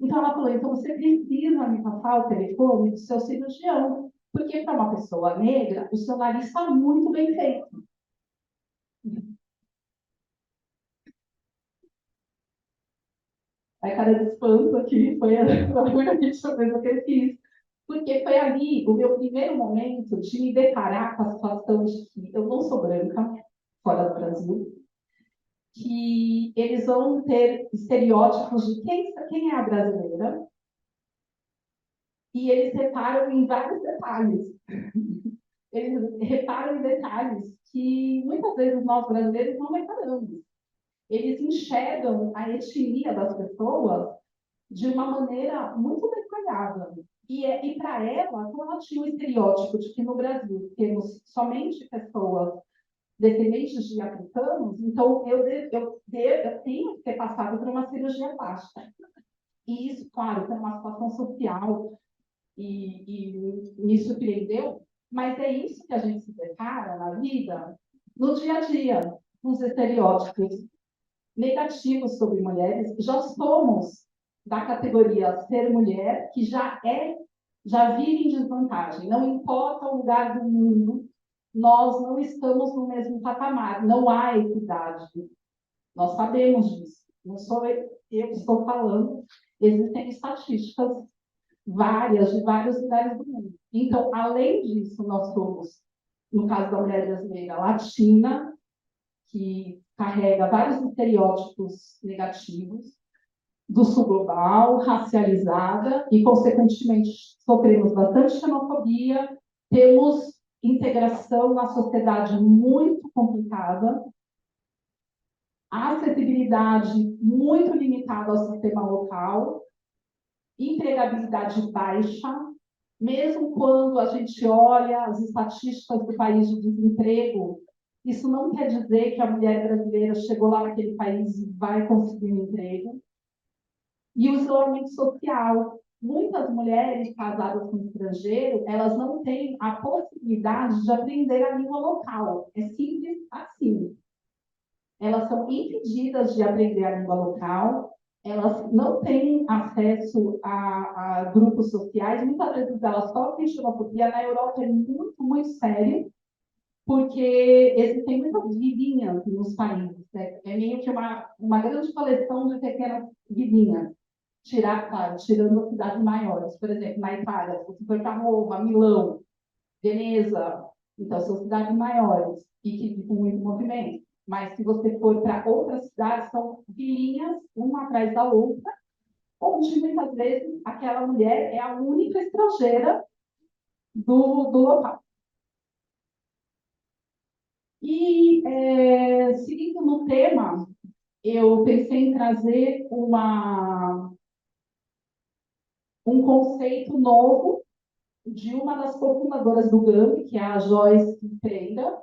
Então ela falou, então você precisa me passar o telefone do seu cirurgião, porque para uma pessoa negra, o seu nariz está muito bem feito. A cara de espanto aqui foi a única surpresa que eu fiz. Porque foi ali o meu primeiro momento de me deparar com a situação de que eu não sou branca, fora do Brasil, que eles vão ter estereótipos de quem é a brasileira, e eles reparam em vários detalhes. Eles reparam em detalhes que muitas vezes nós brasileiros não reparamos. Eles enxergam a etnia das pessoas de uma maneira muito detalhada. E para ela, como ela tinha o estereótipo de que no Brasil temos somente pessoas descendentes de africanos, então eu tenho que ter passado por uma cirurgia plástica. E isso, claro, foi uma situação social e me surpreendeu, mas é isso que a gente se depara na vida, no dia a dia, com os estereótipos negativos sobre mulheres. Já somos da categoria ser mulher, que já vive em desvantagem. Não importa o lugar do mundo, nós não estamos no mesmo patamar, não há equidade. Nós sabemos disso. Não sou eu que estou falando, existem estatísticas várias de vários lugares do mundo. Então, além disso, nós somos, no caso da mulher brasileira, latina, que carrega vários estereótipos negativos, do sul global, racializada, e, consequentemente, sofremos bastante xenofobia, temos integração na sociedade muito complicada, acessibilidade muito limitada ao sistema local, empregabilidade baixa, mesmo quando a gente olha as estatísticas do país de desemprego, isso não quer dizer que a mulher brasileira chegou lá naquele país e vai conseguir um emprego. E o isolamento social. Muitas mulheres casadas com estrangeiro, elas não têm a possibilidade de aprender a língua local. É simples assim. Elas são impedidas de aprender a língua local, elas não têm acesso a grupos sociais, muitas vezes elas sofrem xenofobia. Na Europa é muito, muito sério, porque existem muitas vilinhas nos países, né? É meio que uma grande coleção de pequenas vilinhas, claro, tirando as cidades maiores. Por exemplo, na Itália, se você for para Roma, Milão, Veneza, então são cidades maiores e que com muito movimento. Mas se você for para outras cidades, são vilinhas, uma atrás da outra, onde muitas vezes aquela mulher é a única estrangeira do local. E, seguindo no tema, eu pensei em trazer um conceito novo de uma das cofundadoras do GAMP, que é a Joyce Pereira,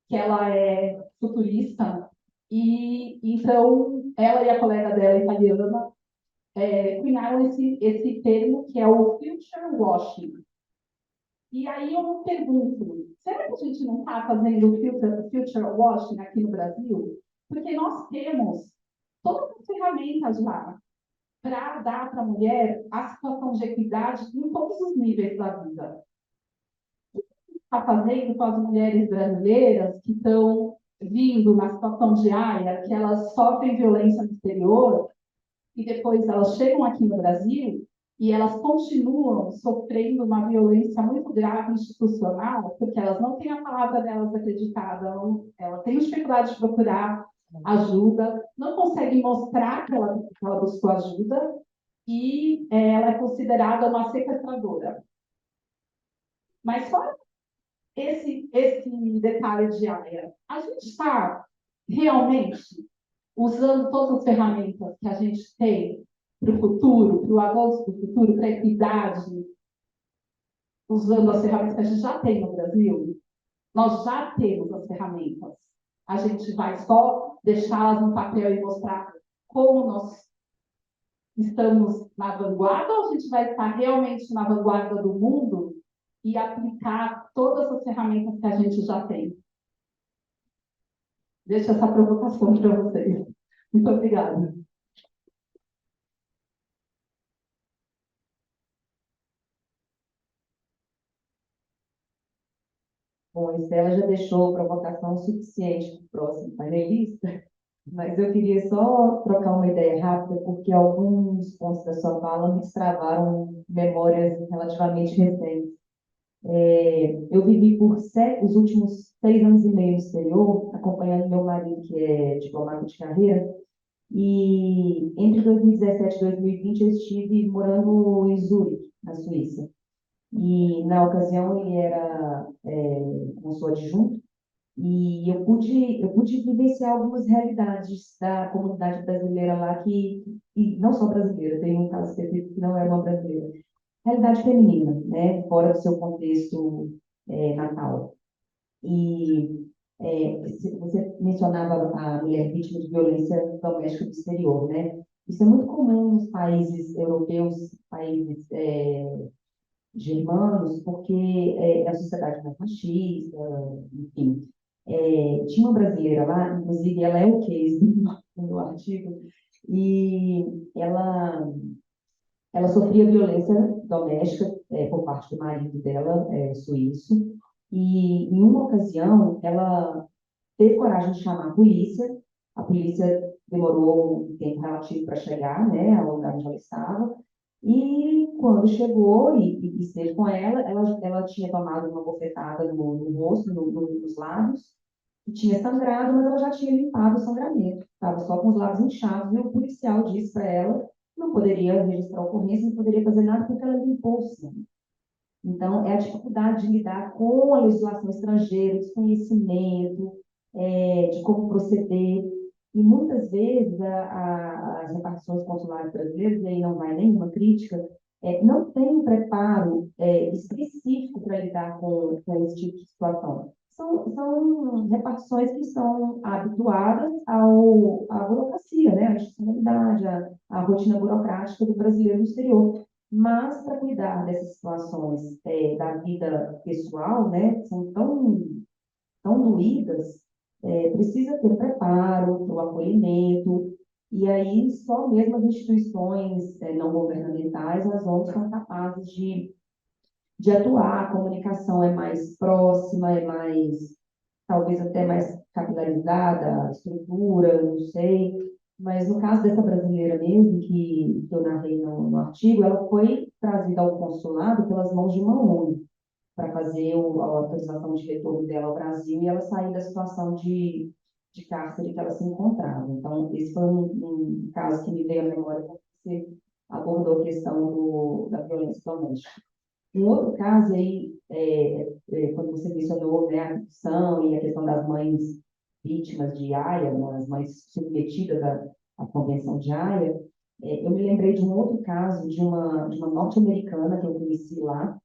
que ela é futurista, e então ela e a colega dela italiana cunharam esse termo, que é o future washing. E aí eu me pergunto, será que a gente não está fazendo future washing aqui no Brasil? Porque nós temos todas as ferramentas lá. para dar para a mulher a situação de equidade em todos os níveis da vida. O que está fazendo com as mulheres brasileiras que estão vindo na situação de AIA, que elas sofrem violência no exterior, e depois elas chegam aqui no Brasil e elas continuam sofrendo uma violência muito grave institucional, porque elas não têm a palavra delas acreditada, elas têm dificuldade de procurar ajuda, não conseguem mostrar que ela buscou ajuda, e ela é considerada uma sequestradora. Mas fora esse detalhe de área, a gente está realmente usando todas as ferramentas que a gente tem para o futuro, para o avanço do futuro, para a equidade, usando as ferramentas que a gente já tem no Brasil? Nós já temos as ferramentas. A gente vai só deixá-las no papel e mostrar como nós estamos na vanguarda, ou a gente vai estar realmente na vanguarda do mundo e aplicar todas as ferramentas que a gente já tem? Deixo essa provocação para vocês. Muito obrigada. Bom, a Estela já deixou provocação suficiente para o próximo painelista, mas eu queria só trocar uma ideia rápida, porque alguns pontos da sua fala me destravaram memórias relativamente recentes. Eu vivi os últimos 6 anos e meio no exterior, acompanhando meu marido, que é diplomata de carreira, e entre 2017 e 2020 eu estive morando em Zurique, na Suíça. E na ocasião ele era consul adjunto, e eu pude vivenciar algumas realidades da comunidade brasileira lá, e não só brasileira, tem um caso específico que não era uma brasileira, realidade feminina, né, fora do seu contexto natal. E você mencionava a mulher vítima de violência doméstica do exterior, né? Isso é muito comum nos países europeus, países germanos, porque é a sociedade mais machista, enfim. Tinha uma brasileira lá, inclusive ela é o case no meu artigo, e ela sofria violência doméstica por parte do marido dela, suíço, e em uma ocasião ela teve coragem de chamar a polícia demorou um tempo relativo para chegar, né, ao lugar onde ela estava, e quando chegou e esteve com ela tinha tomado uma bofetada no rosto, nos lábios, e tinha sangrado, mas ela já tinha limpado o sangramento, estava só com os lábios inchados, e o policial disse para ela que não poderia registrar a ocorrência, não poderia fazer nada porque ela limpou o sangue. Então, é a dificuldade de lidar com a legislação estrangeira, desconhecimento, de como proceder. E muitas vezes as repartições consulares brasileiras, e aí não vai nenhuma crítica, não tem um preparo específico para lidar com esse tipo de situação. São repartições que são habituadas à burocracia, né? À institucionalidade, à rotina burocrática do brasileiro no exterior. Mas para cuidar dessas situações da vida pessoal, né, que são tão doídas, precisa ter preparo, o acolhimento, e aí só mesmo as instituições não governamentais, as ONGs são capazes de atuar, a comunicação é mais próxima, é mais, talvez até mais capilarizada, a estrutura, não sei, mas no caso dessa brasileira mesmo, que eu narrei no artigo, ela foi trazida ao consulado pelas mãos de uma ONG, para fazer a autorização de retorno dela ao Brasil e ela sair da situação de cárcere que ela se encontrava. Então, esse foi um caso que me veio à memória quando você abordou a questão da violência doméstica. Um outro caso aí, quando você mencionou, né, a corrupção e a questão das mães vítimas de Haia, né, as mães submetidas à Convenção de Haia, eu me lembrei de um outro caso de uma norte-americana que eu conheci lá,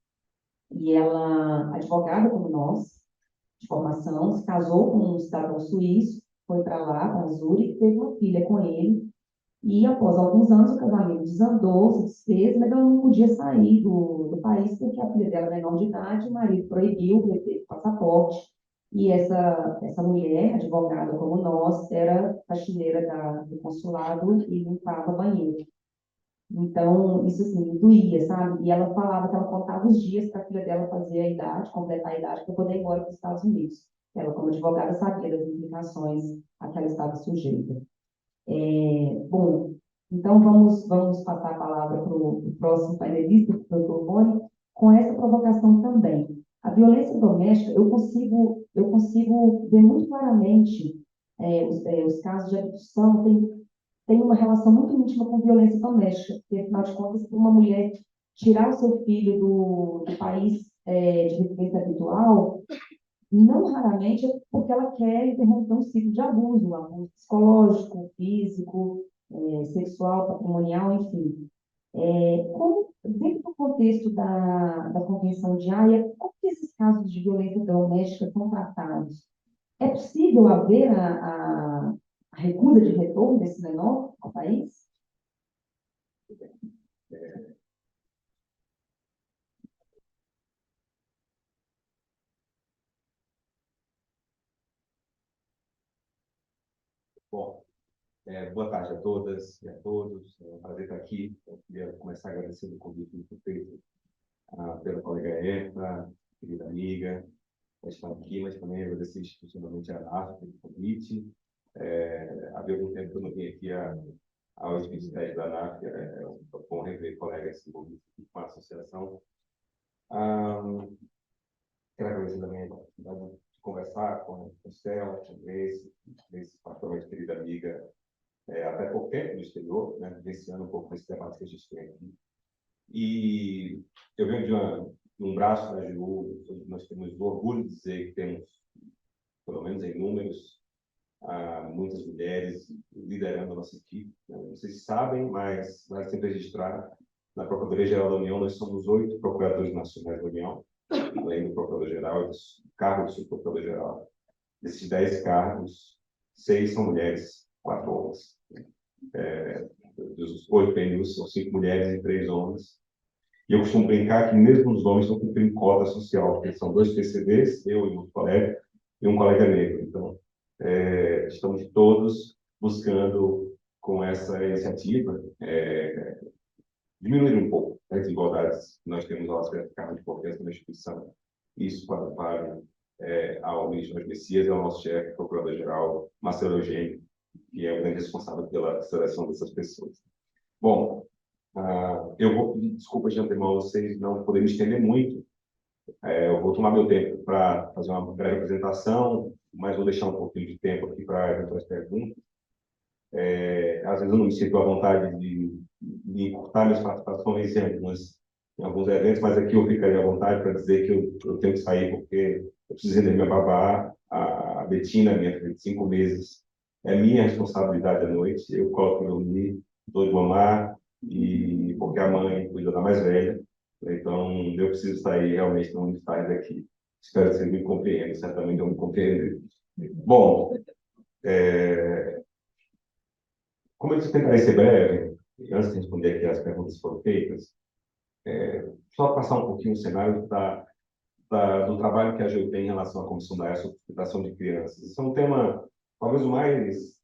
e ela, advogada como nós, de formação, se casou com um cidadão suíço, foi para lá, para Zurique, teve uma filha com ele, e após alguns anos o casamento desandou, se desfez, mas ela não podia sair do país porque a filha dela era menor de idade, o marido proibiu, reteve o passaporte, e essa mulher, advogada como nós, era faxineira do consulado e limpava banheiro. Então, isso assim, me doía, sabe? E ela falava que ela contava os dias para a filha dela fazer a idade, completar a idade, para poder ir embora para os Estados Unidos. Ela, como advogada, sabia das implicações a que ela estava sujeita. Bom, então vamos passar a palavra para o próximo painelista, o doutor Rony, com essa provocação também. A violência doméstica, eu consigo ver muito claramente os casos de abdução tem uma relação muito íntima com violência doméstica, porque, afinal de contas, para uma mulher tirar o seu filho do país de residência habitual, não raramente é porque ela quer interromper um ciclo de abuso, um abuso psicológico, físico, sexual, patrimonial, enfim. Como, dentro do contexto da Convenção de Haia, como que esses casos de violência doméstica são tratados? É possível haver a recusa de retorno desse menor ao país? Bom, boa tarde a todas e a todos. É um prazer estar aqui. Eu queria começar agradecendo o convite que foi feito pela colega Eva, querida amiga, por estar aqui, mas também agradecer institucionalmente a ANAF pelo convite. Havia algum tempo que eu não vim aqui ao Expediente da ANAF, é bom rever colegas envolvidos com a associação. Quero agradecer também a oportunidade de conversar com o Céu, com o Grace, particularmente querida amiga, até pouco tempo no exterior, né, vivenciando um pouco desse debate que a gente tem aqui. E eu venho de um braço da AGU, nós temos o orgulho de dizer que temos, pelo menos em números, muitas mulheres liderando a nossa equipe. Né? Não sei se sabem, mas vale sempre registrar, na Procuradoria-Geral da União, nós somos 8 procuradores nacionais da União, além do Procurador-Geral e do cargo do Subprocurador-Geral. Desses 10 cargos, 6 são mulheres, 4 homens. Dos 8 PNUs, são 5 mulheres e 3 homens. E eu costumo brincar que mesmo os homens estão cumprindo cota social, porque são 2 PCDs, eu e um colega, e um colega negro. Então, estamos todos buscando, com essa iniciativa, diminuir um pouco as desigualdades que nós temos ao aspecto de cargo de confiança na instituição. Isso para ao ministro Jorge Messias e ao nosso chefe, procurador-geral, Marcelo Eugênio, que é o grande responsável pela seleção dessas pessoas. Bom, eu vou pedir desculpas de antemão a vocês não poder me estender muito. Eu vou tomar meu tempo para fazer uma breve apresentação, mas vou deixar um pouquinho de tempo aqui para eventuais perguntas. Às vezes eu não me sinto à vontade de encurtar minhas participações em alguns eventos, mas aqui eu ficaria à vontade para dizer que eu tenho que sair porque eu preciso entender minha babá, a Betina, minha filha de 5 meses, é minha responsabilidade à noite, eu coloco para dormir, dou de mamar, e porque a mãe cuida da mais velha, então eu preciso sair realmente não muito tarde daqui. Espero que vocês me compreendam, certamente eu me compreendo. Bom, como eu disse, tentarei ser breve, antes de responder aqui as perguntas que foram feitas, só passar um pouquinho o cenário do trabalho que a AGU tem em relação à Comissão da sobre Hospitação de Crianças. Isso é um tema, talvez,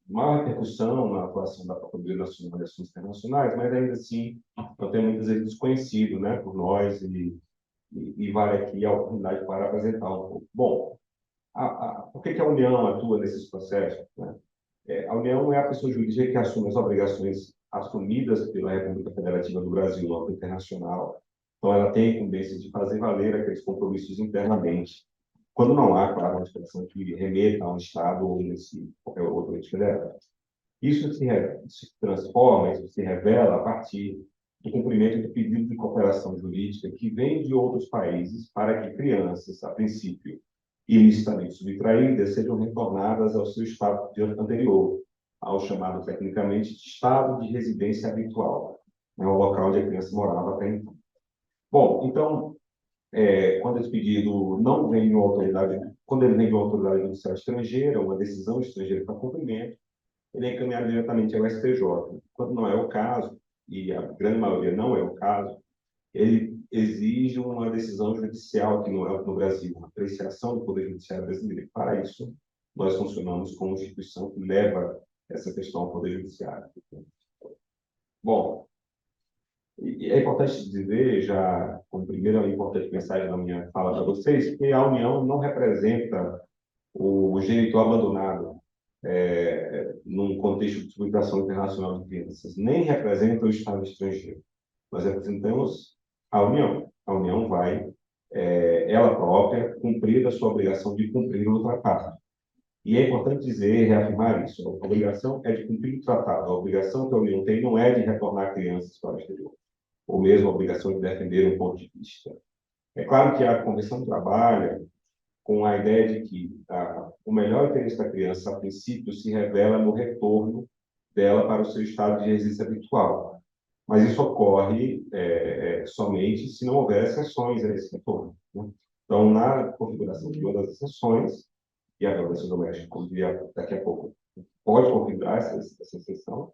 maior repercussão na atuação da Procuradoria Nacional de Assuntos Internacionais, mas ainda assim é um tema muitas vezes desconhecido, né, por nós, e vale aqui a oportunidade para apresentar um pouco. Bom, por que a União atua nesses processos, né? A União é a pessoa jurídica que assume as obrigações assumidas pela República Federativa do Brasil no âmbito internacional. Então, ela tem a incumbência de fazer valer aqueles compromissos internamente, quando não há, claro, uma legislação que remeta a um Estado ou qualquer outro ente federal. Isso se transforma, isso se revela a partir do cumprimento de pedidos de cooperação jurídica que vêm de outros países para que crianças, a princípio, ilicitamente subtraídas, sejam retornadas ao seu estado anterior, ao chamado tecnicamente de estado de residência habitual, né, o local onde a criança morava até então. Bom, então, quando esse pedido não vem de uma autoridade, quando ele vem de uma autoridade judicial estrangeira, uma decisão estrangeira para cumprimento, ele é encaminhado diretamente ao STJ. Quando não é o caso, e a grande maioria não é o caso, ele exige uma decisão judicial aqui no Brasil, uma apreciação do Poder Judiciário brasileiro. Para isso, nós funcionamos como instituição que leva essa questão ao Poder Judiciário. Bom, E é importante dizer, já como primeira importante mensagem da minha fala para vocês, que a União não representa o genitor abandonado num contexto de publicação internacional de crianças, nem representa o Estado estrangeiro. Nós representamos a União. A União vai, ela própria, cumprir a sua obrigação de cumprir o tratado. E é importante dizer, reafirmar isso. A obrigação é de cumprir o tratado. A obrigação que a União tem não é de retornar crianças para o exterior, ou mesmo a obrigação de defender um ponto de vista. É claro que a Convenção trabalha com a ideia de que o melhor interesse da criança, a princípio, se revela no retorno dela para o seu estado de residência habitual. Mas isso ocorre somente se não houver exceções a esse retorno, né? Então, na configuração de uma das exceções, e a violência doméstica, como diria daqui a pouco, pode configurar essa exceção,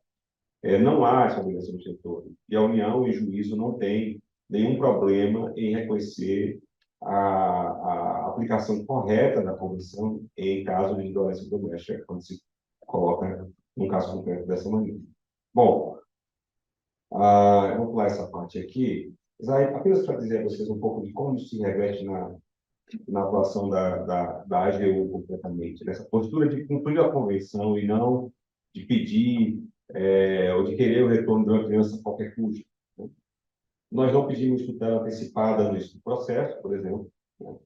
não há essa obrigação de retorno. E a União e o juízo não têm nenhum problema em reconhecer a aplicação correta da Convenção em caso de violência doméstica, quando se coloca num caso concreto dessa maneira. Bom, eu vou pular essa parte aqui, mas apenas para dizer a vocês um pouco de como isso se reveste na atuação da AGU completamente, nessa postura de cumprir a Convenção e não de pedir ou de querer o retorno de uma criança a qualquer custo, né? Nós não pedimos tutela antecipada nesse processo, por exemplo, né?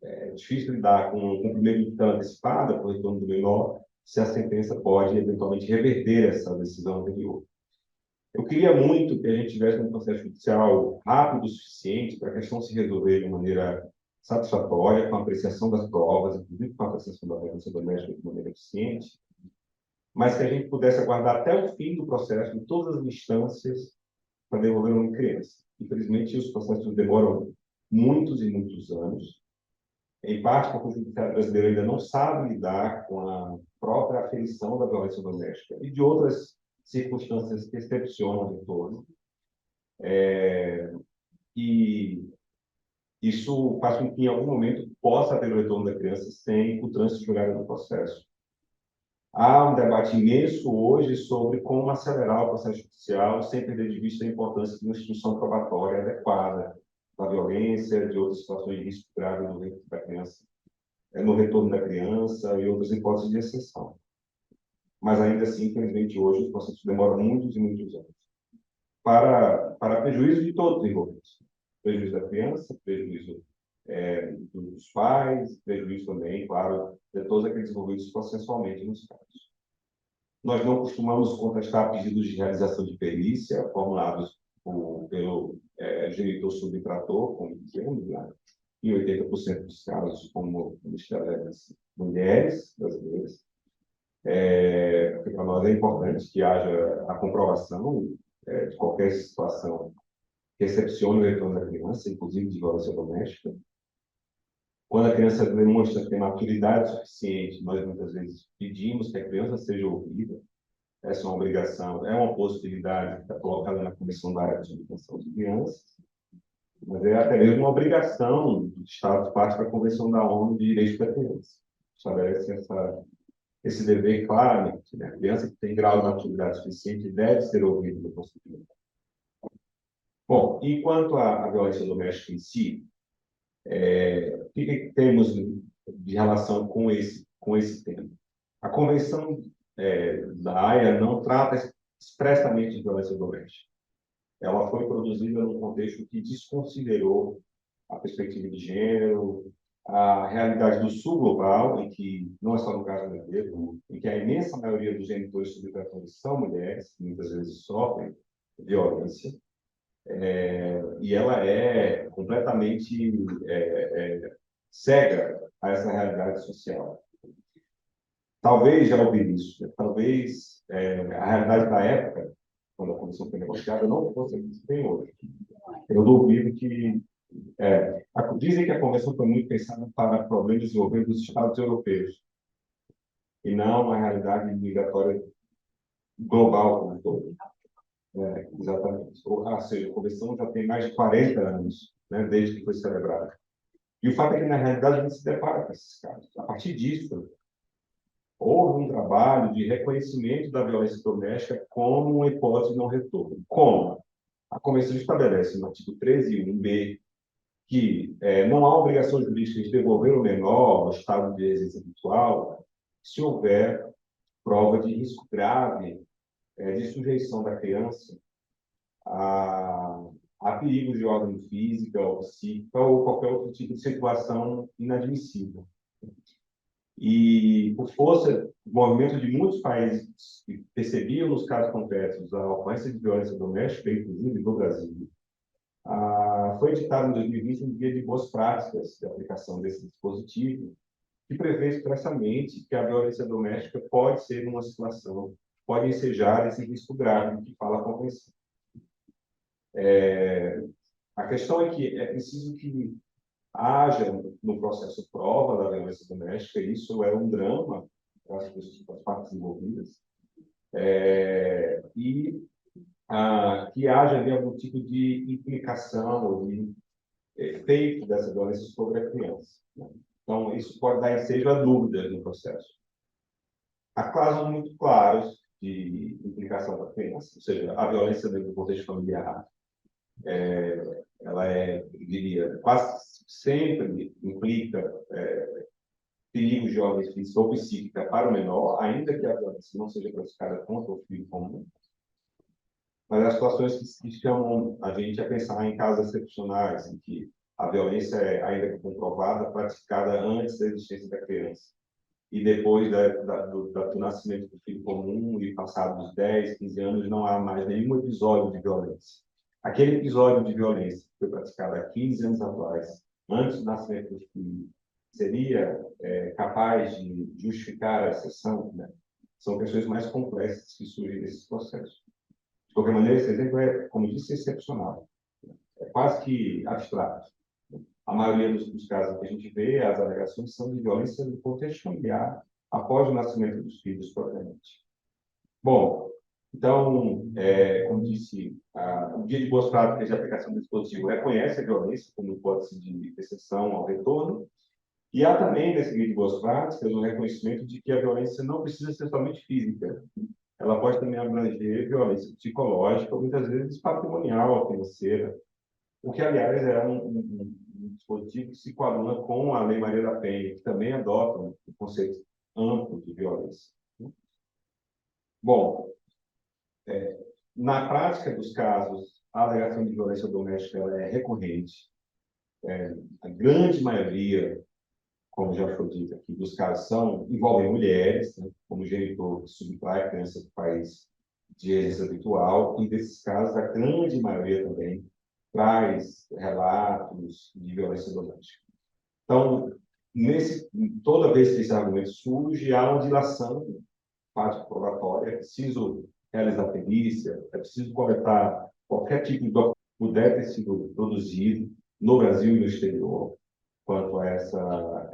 É difícil lidar com o cumprimento de tutela antecipada para o retorno do menor, se a sentença pode eventualmente reverter essa decisão anterior. Eu queria muito que a gente tivesse um processo judicial rápido o suficiente para a questão se resolver de maneira satisfatória, com a apreciação das provas, inclusive com a apreciação da violência doméstica de maneira eficiente, mas que a gente pudesse aguardar até o fim do processo, em todas as instâncias, para devolver uma criança. Infelizmente, os processos demoram muitos e muitos anos, em parte porque o judiciário brasileiro ainda não sabe lidar com a própria aferição da violência doméstica e de outras circunstâncias que excepcionam o retorno. E isso faz com que, em algum momento, possa haver o retorno da criança sem o trânsito julgado do processo. Há um debate imenso hoje sobre como acelerar o processo judicial sem perder de vista a importância de uma instituição probatória adequada da violência, de outras situações de risco grave no retorno da criança e outras hipóteses de exceção. Mas ainda assim, infelizmente, hoje os processos demoram muitos e muitos anos. Para prejuízo de todos os envolvidos. Prejuízo da criança, prejuízo dos pais, prejuízo também, claro, de todos aqueles envolvidos processualmente nos casos. Nós não costumamos contestar pedidos de realização de perícia formulados pelo genitor subtrator, como dizemos, né? Em 80% dos casos, como as mulheres brasileiras. Porque para nós é importante que haja a comprovação de qualquer situação que recepcione o retorno da criança, inclusive de violência doméstica. Quando a criança demonstra ter maturidade suficiente, nós muitas vezes pedimos que a criança seja ouvida. Essa é uma obrigação, é uma possibilidade que está colocada na Comissão da Área de Educação de Crianças, mas é até mesmo uma obrigação do Estado, parte da Convenção da ONU de Direitos da Criança. Estabelece esse dever claramente, né? A criança que tem grau de maturidade suficiente deve ser ouvida no procedimento. Bom, e quanto à violência doméstica em si, o que temos de relação com esse tema? A Convenção da Haia não trata expressamente de violência doméstica. Ela foi produzida num contexto que desconsiderou a perspectiva de gênero, a realidade do sul global, em que, não é só no caso brasileiro, em que a imensa maioria dos genitores subtratores são mulheres, que muitas vezes sofrem violência, e ela é completamente cega a essa realidade social. Talvez já ouvi isso, né? Talvez a realidade da época, quando a Convenção foi negociada, não fosse a que se tem hoje. Eu duvido que... dizem que a Convenção foi muito pensada para problemas envolvendo os Estados europeus, e não a realidade migratória global como um todo. Exatamente. Ou seja, a Convenção já tem mais de 40 anos, né, desde que foi celebrada. E o fato é que, na realidade, a gente se depara com esses casos. A partir disso, houve um trabalho de reconhecimento da violência doméstica como uma hipótese de não retorno. Como? A Convenção estabelece no artigo 13.1b que não há obrigação jurídica de devolver o menor ao estado de residência habitual se houver prova de risco grave de sujeição da criança a, a perigos de ordem física ou psíquica ou qualquer outro tipo de situação inadmissível. E, por força do movimento de muitos países que percebiam nos casos concretos a ocorrência de violência doméstica, inclusive no Brasil, foi editado em 2020 um guia de boas práticas de aplicação desse dispositivo, que prevê expressamente que a violência doméstica pode ser uma situação, pode ensejar esse risco grave que fala a Convenção. A questão é que é preciso que haja no processo prova da violência doméstica, isso é um drama para as partes envolvidas, e que haja ali algum tipo de implicação ou de efeito dessa violência sobre a criança, né? Então, isso pode dar ensejo a dúvidas no processo. Há casos muito claros de implicação da criança, ou seja, a violência dentro do contexto familiar, ela eu diria, quase sempre implica perigos de ordem física ou psíquica para o menor, ainda que a violência não seja praticada contra o filho comum. Mas as situações que chamam a gente a pensar em casos excepcionais, em que a violência é, ainda que comprovada, praticada antes da existência da criança. E depois do nascimento do filho comum e passados 10, 15 anos, não há mais nenhum episódio de violência. Aquele episódio de violência que foi praticado há 15 anos atrás, antes do nascimento do filho, seria capaz de justificar a exceção, né? São questões mais complexas que surgem nesses processos. De qualquer maneira, esse exemplo é, como disse, excepcional. É quase que abstrato. A maioria dos casos que a gente vê, as alegações são de violência no contexto familiar, após o nascimento dos filhos, propriamente. Bom, então, como disse, o Guia de Boas Práticas de Aplicação do Dispositivo reconhece a violência como hipótese de exceção ao retorno, e há também, nesse Guia de Boas Práticas, um reconhecimento de que a violência não precisa ser somente física. Ela pode também abranger violência psicológica, ou muitas vezes patrimonial, financeira, o que, aliás, é um dispositivo que se coaduna com a Lei Maria da Penha, que também adota um conceito amplo de violência. Bom, na prática dos casos, a alegação de violência doméstica ela é recorrente. A grande maioria, como já foi dito aqui, dos casos envolvem mulheres, né, como genitor que subtrai a criança do país de residência habitual, e desses casos, a grande maioria também traz relatos de violência doméstica. Então, toda vez que esse argumento surge, há uma dilação parte probatória, é preciso realizar perícia, é preciso coletar qualquer tipo de documento que puder ter sido produzido no Brasil e no exterior quanto a essa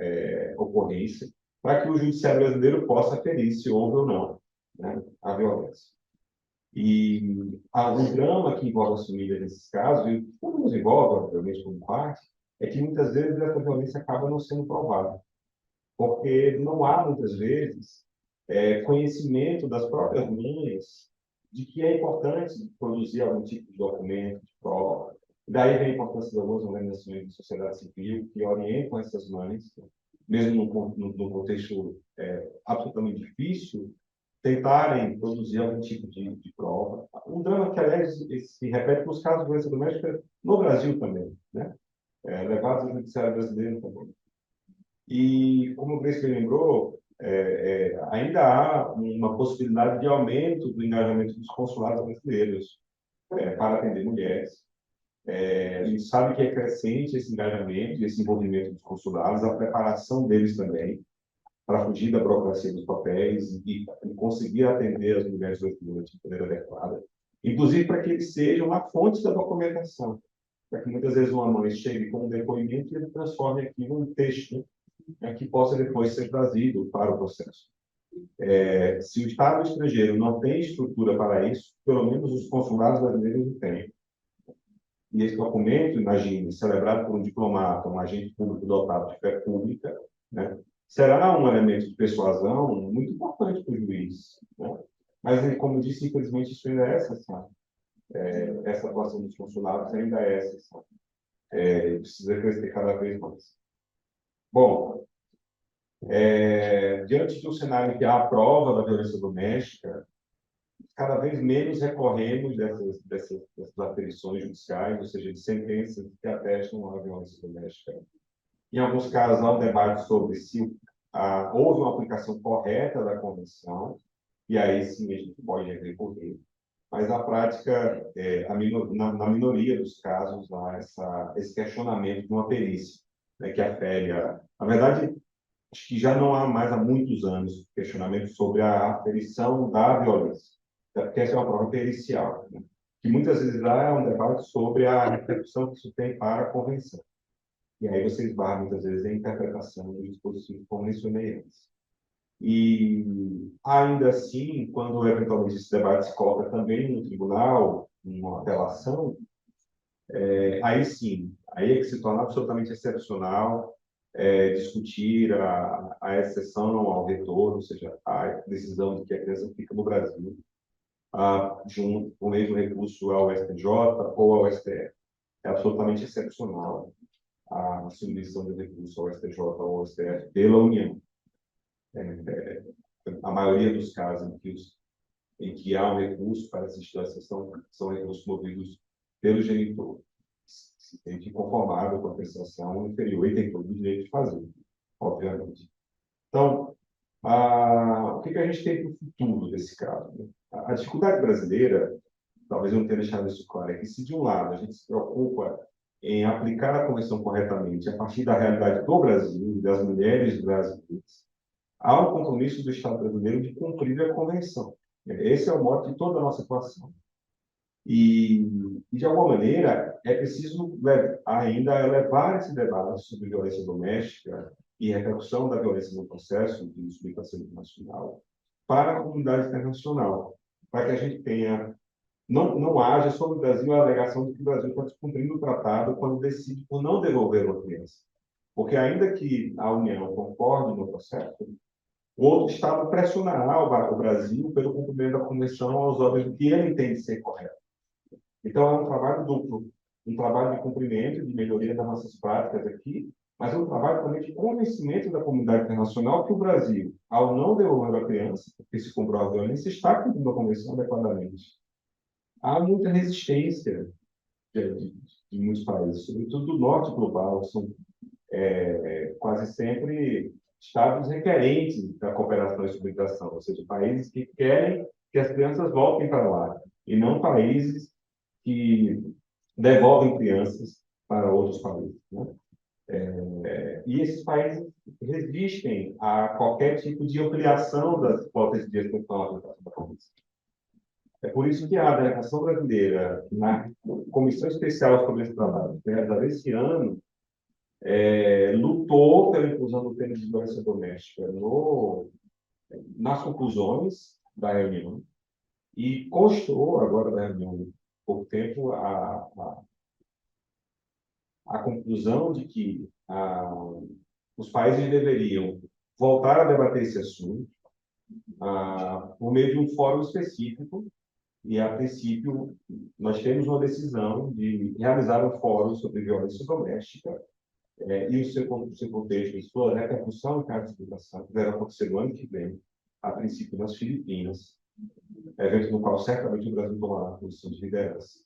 ocorrência, para que o judiciário brasileiro possa aferir se houve ou não, né, a violência. E um drama que envolve as famílias nesses casos, e como nos envolve, obviamente, como parte, é que muitas vezes essa violência acaba não sendo provada, porque não há, muitas vezes, conhecimento das próprias mães de que é importante produzir algum tipo de documento, de prova. Daí vem a importância de algumas organizações de sociedade civil que orientam essas mães, mesmo no contexto absolutamente difícil, tentarem produzir algum tipo de prova. Um drama que, aliás, se repete nos casos de violência doméstica no Brasil também, né? Levados ao judiciário brasileiro também. E, como o Grace lembrou, ainda há uma possibilidade de aumento do engajamento dos consulados brasileiros para atender mulheres. A gente sabe que é crescente esse engajamento e esse envolvimento dos consulados, a preparação deles também, para fugir da burocracia dos papéis e conseguir atender as mulheres brasileiras de maneira adequada, inclusive para que eles sejam a fonte da documentação, para que muitas vezes uma mãe chegue com um depoimento e ele transforme aquilo em texto, que possa depois ser trazido para o processo. Se o Estado estrangeiro não tem estrutura para isso, pelo menos os consulados brasileiros o têm. E esse documento, imagine, celebrado por um diplomata, um agente público dotado de fé pública, né, será um elemento de persuasão muito importante para o juiz, né? Mas, como disse, infelizmente, isso ainda é exceção. essa atuação dos consulados ainda é exceção. Precisa crescer cada vez mais. Bom, diante de um cenário que há a prova da violência doméstica, cada vez menos recorremos dessas aferições judiciais, ou seja, de sentenças que atestam a violência doméstica. Em alguns casos, há um debate sobre se houve uma aplicação correta da convenção, e aí sim a gente pode recorrer. Mas, na prática, na minoria dos casos, há esse questionamento de uma perícia, né, que afere na verdade, acho que já não há mais há muitos anos questionamento sobre a aferição da violência, porque essa é uma prova pericial, né, que muitas vezes há um debate sobre a repercussão que isso tem para a convenção. E aí você esbarra muitas vezes em interpretação dos dispositivos como mencionei antes. E, ainda assim, quando eventualmente esse debate se coloca também no tribunal, em uma apelação, aí sim, aí é que se torna absolutamente excepcional discutir a exceção ao retorno, ou seja, a decisão de que a criança fica no Brasil, junto com o mesmo recurso ao STJ ou ao STF. É absolutamente excepcional a submissão de recurso ao STJ ou ao STF pela União. A maioria dos casos em que há um recurso para essa exceção são recursos movidos pelo genitor, se sente conformado com a prestação inferior e tem todo o direito de fazer, obviamente. Então, o que a gente tem para o futuro desse caso, né? A dificuldade brasileira, talvez eu não tenha deixado isso claro, é que se de um lado a gente se preocupa em aplicar a convenção corretamente a partir da realidade do Brasil, das mulheres brasileiras, há um compromisso do Estado brasileiro de cumprir a convenção. Esse é o mote de toda a nossa atuação. E, de alguma maneira, é preciso ainda levar esse debate sobre violência doméstica e repercussão da violência no processo de explicação internacional para a comunidade internacional, para que a gente tenha, não haja sobre o Brasil a alegação de que o Brasil está descumprindo o tratado quando decide por não devolver uma criança. Porque ainda que a União concorde no processo, o outro Estado pressionará o Brasil pelo cumprimento da Convenção aos olhos do que ele entende ser correto. Então, é um trabalho duplo, um trabalho de cumprimento e de melhoria das nossas práticas aqui, mas é um trabalho também de convencimento da comunidade internacional que o Brasil, ao não devolver a criança, porque se comprova a violência, está cumprindo a Convenção adequadamente. Há muita resistência de muitos países, sobretudo do norte global, que são quase sempre estados requerentes da cooperação e submigração, ou seja, países que querem que as crianças voltem para lá, e não países que devolvem crianças para outros países, né? E esses países resistem a qualquer tipo de ampliação das hipóteses de extensão à aplicação da Convenção. É por isso que a delegação brasileira, na Comissão Especial sobre esse trabalho, realizada esse ano, lutou pela inclusão do tema de violência doméstica nas conclusões da reunião e constou agora da reunião, há pouco tempo, a conclusão de que os países deveriam voltar a debater esse assunto por meio de um fórum específico. E, a princípio, nós temos uma decisão de realizar um fórum sobre violência doméstica e o seu contexto, e sua repercussão em cada situação, que deve acontecer no ano que vem, a princípio nas Filipinas, evento no qual certamente o Brasil tomará uma posição de liderança.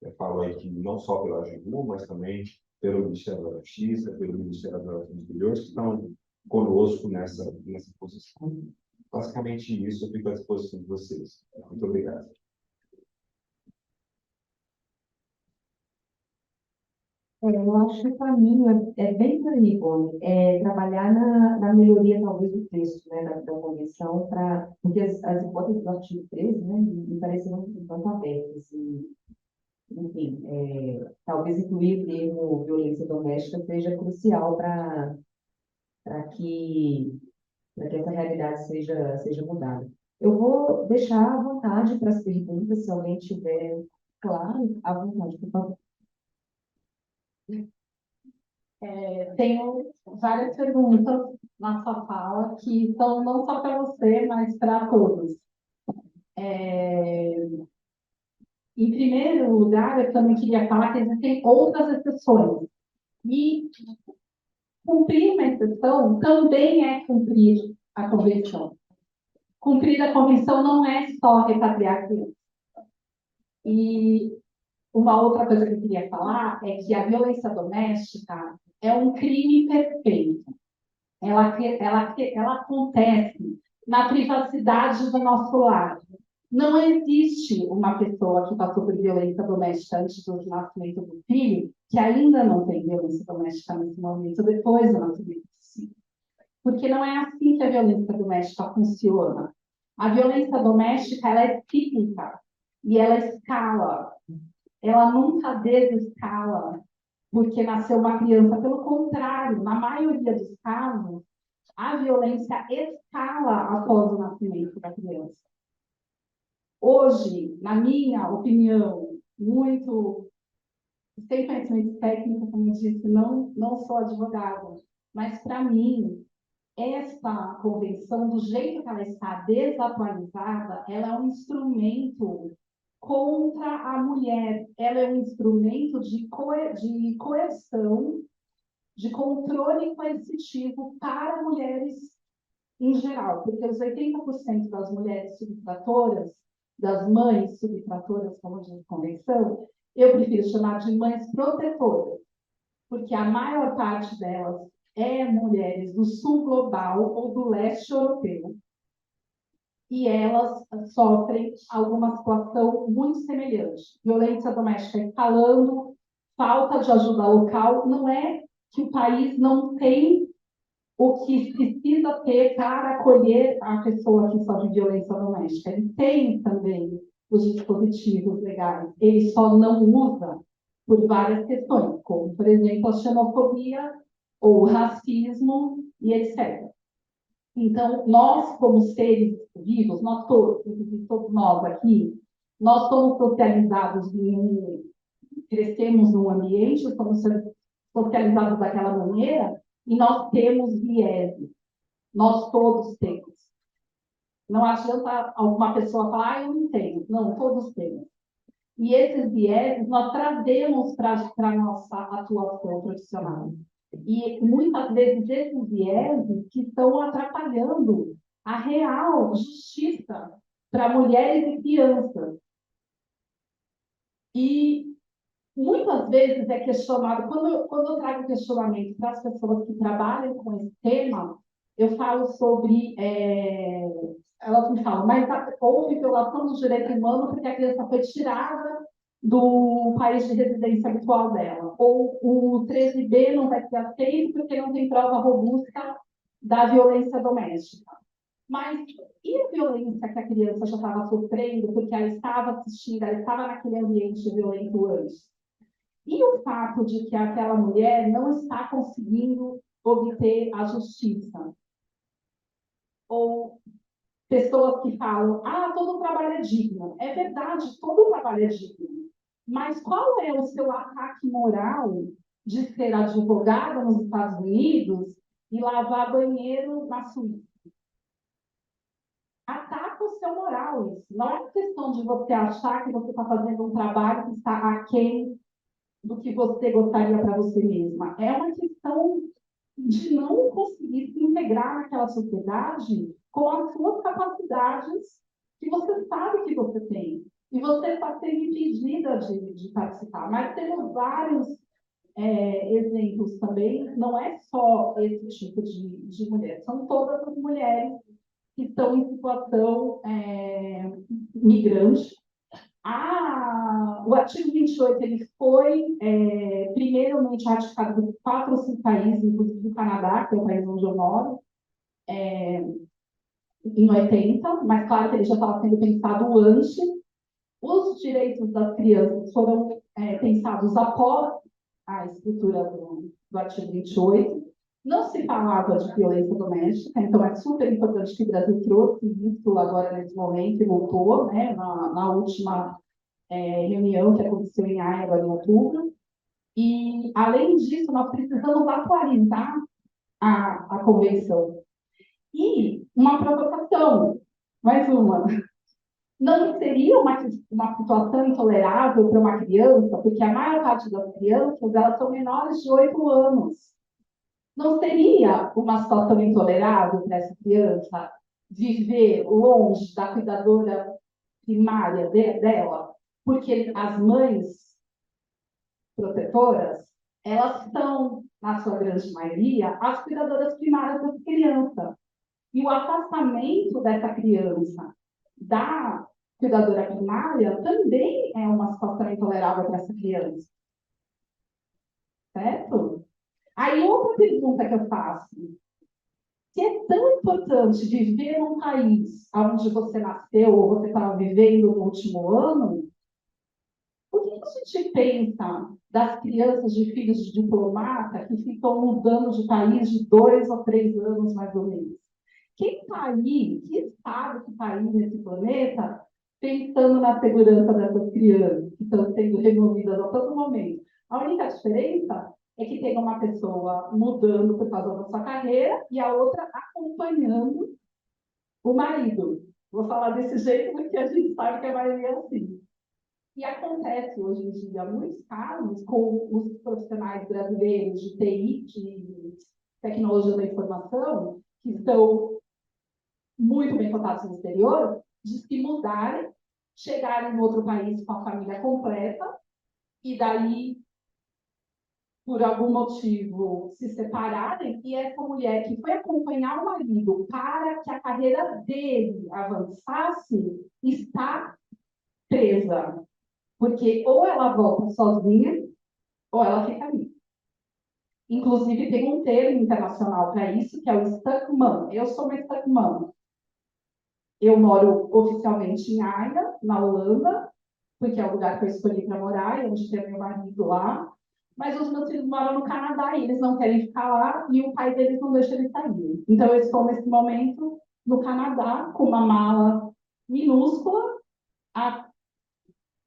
Eu falo aí que não só pela AGU, mas também pelo Ministério da Justiça, pelo Ministério das Relações Exteriores, que estão conosco nessa posição. Basicamente isso, eu fico à disposição de vocês. Muito obrigado. Eu acho que o caminho é bem por aí, Boni. Trabalhar na melhoria, talvez, do texto, né, da convenção, porque as hipóteses do artigo 13, né, me parecem muito abertas. E, enfim, talvez incluir o termo violência doméstica seja crucial para que essa realidade seja mudada. Eu vou deixar à vontade para as perguntas, se alguém tiver, claro, à vontade, por favor. Tenho várias perguntas na sua fala que são não só para você, mas para todos. Em primeiro lugar, eu também queria falar que existem outras exceções. E cumprir uma exceção também é cumprir a convenção. Cumprir a convenção não é só repatriar crianças. E uma outra coisa que eu queria falar é que a violência doméstica é um crime perfeito. Ela acontece na privacidade do nosso lar. Não existe uma pessoa que passou por violência doméstica antes do nascimento do filho que ainda não tem violência doméstica nesse momento, depois do nascimento do filho. Porque não é assim que a violência doméstica funciona. A violência doméstica, ela é cíclica e ela escala. Ela nunca desescala porque nasceu uma criança. Pelo contrário, na maioria dos casos, a violência escala após o nascimento da criança. Hoje, na minha opinião, muito sem conhecimento técnico, como eu disse, não sou advogada, mas para mim, essa convenção, do jeito que ela está desatualizada, ela é um instrumento contra a mulher, ela é um instrumento de coerção, de controle coercitivo para mulheres em geral, porque os 80% das mulheres subtratoras, das mães subtratoras, como diz a convenção, eu prefiro chamar de mães protetoras, porque a maior parte delas é mulheres do sul global ou do leste europeu, e elas sofrem alguma situação muito semelhante. Violência doméstica escalando, falta de ajuda local. Não é que o país não tem o que precisa ter para acolher a pessoa que sofre violência doméstica. Ele tem também os dispositivos legais, ele só não usa por várias questões, como, por exemplo, a xenofobia ou o racismo e etc. Então, nós, como seres vivos, nós todos nós aqui, nós somos socializados crescemos num ambiente, somos socializados daquela maneira, e nós temos vieses. Nós todos temos. Não adianta alguma pessoa falar, eu não tenho. Não, todos temos. E esses vieses nós trazemos para a nossa atuação profissional. E muitas vezes esses vieses que estão atrapalhando a real justiça para mulheres e crianças. E muitas vezes é questionado, quando eu trago questionamento para as pessoas que trabalham com esse tema, eu falo sobre, elas me falam, mas houve violação do direito humano porque a criança foi tirada do país de residência habitual dela, ou o 13B não vai ser aceito porque não tem prova robusta da violência doméstica. Mas e a violência que a criança já estava sofrendo porque ela estava assistindo, ela estava naquele ambiente violento antes? E o fato de que aquela mulher não está conseguindo obter a justiça? Ou pessoas que falam, todo trabalho é digno. É verdade, todo trabalho é digno. Mas qual é o seu ataque moral de ser advogada nos Estados Unidos e lavar banheiro na Suíça? Ataca o seu moral isso. Não é questão de você achar que você está fazendo um trabalho que está aquém do que você gostaria para você mesma. É uma questão de não conseguir se integrar naquela sociedade com as suas capacidades que você sabe que você tem. E você está sendo impedida de participar. Mas temos vários exemplos também, não é só esse tipo de mulher, são todas as mulheres que estão em situação migrante. O artigo 28 ele foi primeiramente ratificado por 4 ou 5 países, inclusive o Canadá, que é o país onde eu moro, em 80, mas claro que ele já estava sendo pensado antes. Os direitos das crianças foram pensados após a escritura do artigo 28. Não se falava de violência doméstica, então é super importante que o Brasil trouxe isso agora nesse momento e voltou, né, na última reunião que aconteceu em Haia, agora em outubro. E, além disso, nós precisamos atualizar a convenção. E uma provocação, mais uma. Não seria uma situação intolerável para uma criança, porque a maior parte das crianças elas são menores de 8 anos. Não seria uma situação intolerável para essa criança viver longe da cuidadora primária dela? Porque as mães protetoras, elas são, na sua grande maioria, as cuidadoras primárias da criança. E o afastamento dessa criança da cuidadora primária também é uma situação intolerável para essa criança. Certo? Aí, outra pergunta que eu faço. Se é tão importante viver num país onde você nasceu ou você estava vivendo no último ano, o que a gente pensa das crianças de filhos de diplomata que ficam mudando de país de 2 ou 3 anos, mais ou menos? Quem está aí, que estado que está aí nesse planeta, pensando na segurança dessas crianças que estão sendo removidas a todo momento? A única diferença é que tem uma pessoa mudando por causa da sua carreira e a outra acompanhando o marido. Vou falar desse jeito porque a gente sabe que a maioria é assim. E acontece hoje em dia muitos casos com os profissionais brasileiros de TI, de tecnologia da informação, que estão muito bem cotados no exterior, de se mudarem, chegarem em outro país com a família completa, e daí, por algum motivo, se separarem, e essa mulher que foi acompanhar o marido para que a carreira dele avançasse, está presa. Porque ou ela volta sozinha, ou ela fica ali. Inclusive, tem um termo internacional para isso, que é o stuck mom. Eu sou uma stuck mom. Eu moro oficialmente em Haia, na Holanda, porque é o lugar que eu escolhi para morar, e onde tem meu marido lá. Mas os meus filhos moram no Canadá e eles não querem ficar lá, e o pai deles não deixa eles saírem. Então, eu estou, nesse momento, no Canadá, com uma mala minúscula, há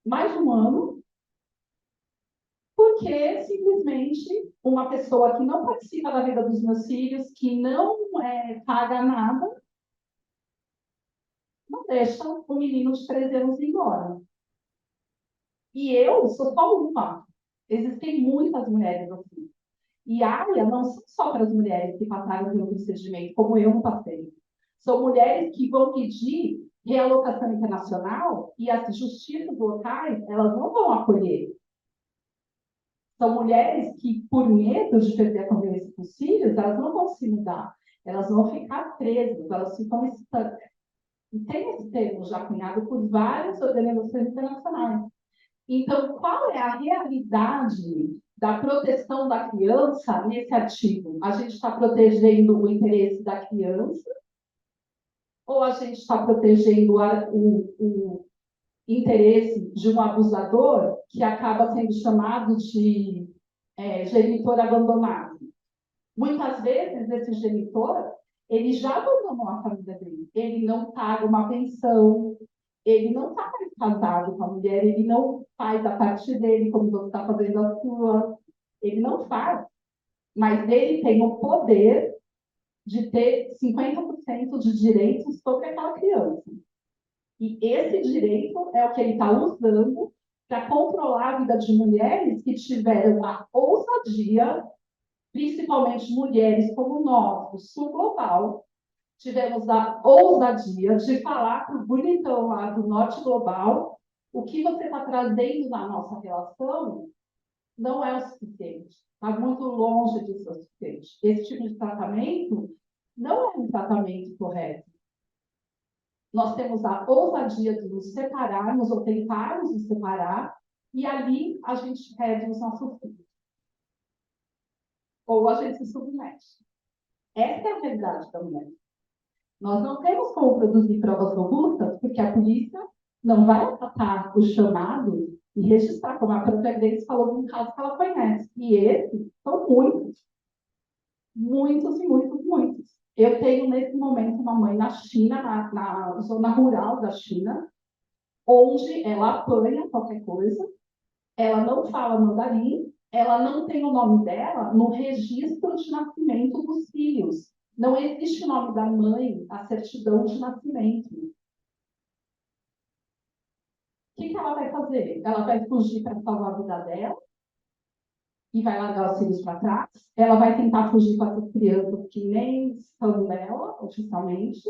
mais de um ano, porque simplesmente uma pessoa que não participa da vida dos meus filhos, que não paga nada, não deixa o menino de 13 anos ir embora. E eu sou só uma. Existem muitas mulheres assim. E área não são só para as mulheres que passaram pelo procedimento, como eu não passei. São mulheres que vão pedir realocação internacional e as justiças locais, elas não vão acolher. São mulheres que, por medo de perder a convivência com os filhos, elas não vão se mudar. Elas vão ficar presas, elas ficam estancadas. E tem esse termo já cunhado por várias organizações internacionais. Então, qual é a realidade da proteção da criança nesse artigo? A gente está protegendo o interesse da criança ou a gente está protegendo o interesse de um abusador que acaba sendo chamado de genitor abandonado? Muitas vezes, esse genitor, ele já abandonou a família dele. Ele não paga uma pensão, ele não está mais casado com a mulher, ele não faz a parte dele como você está fazendo a sua. Ele não faz. Mas ele tem o poder de ter 50% de direitos sobre aquela criança. E esse direito é o que ele está usando para controlar a vida de mulheres que tiveram a ousadia, principalmente mulheres como nós, do sul global, tivemos a ousadia de falar para o bonitão lá do norte global: o que você está trazendo na nossa relação não é o suficiente, está muito longe de ser o suficiente. Esse tipo de tratamento não é um tratamento correto. Nós temos a ousadia de nos separarmos ou tentarmos nos separar, e ali a gente perde os nossos filhos. Ou a gente se submete. Essa é a realidade da mulher. Nós não temos como produzir provas robustas, porque a polícia não vai acatar o chamado e registrar, como a própria Grace falou num caso que ela conhece. E esses são muitos. Muitos e muitos, muitos. Eu tenho, nesse momento, uma mãe na China, na zona rural da China, onde ela apanha qualquer coisa, ela não fala mandarim, ela não tem o nome dela no registro de nascimento dos filhos. Não existe o nome da mãe, a certidão de nascimento. que ela vai fazer? Ela vai fugir para salvar a vida dela e vai largar os filhos para trás? Ela vai tentar fugir com essas crianças que nem são dela, oficialmente?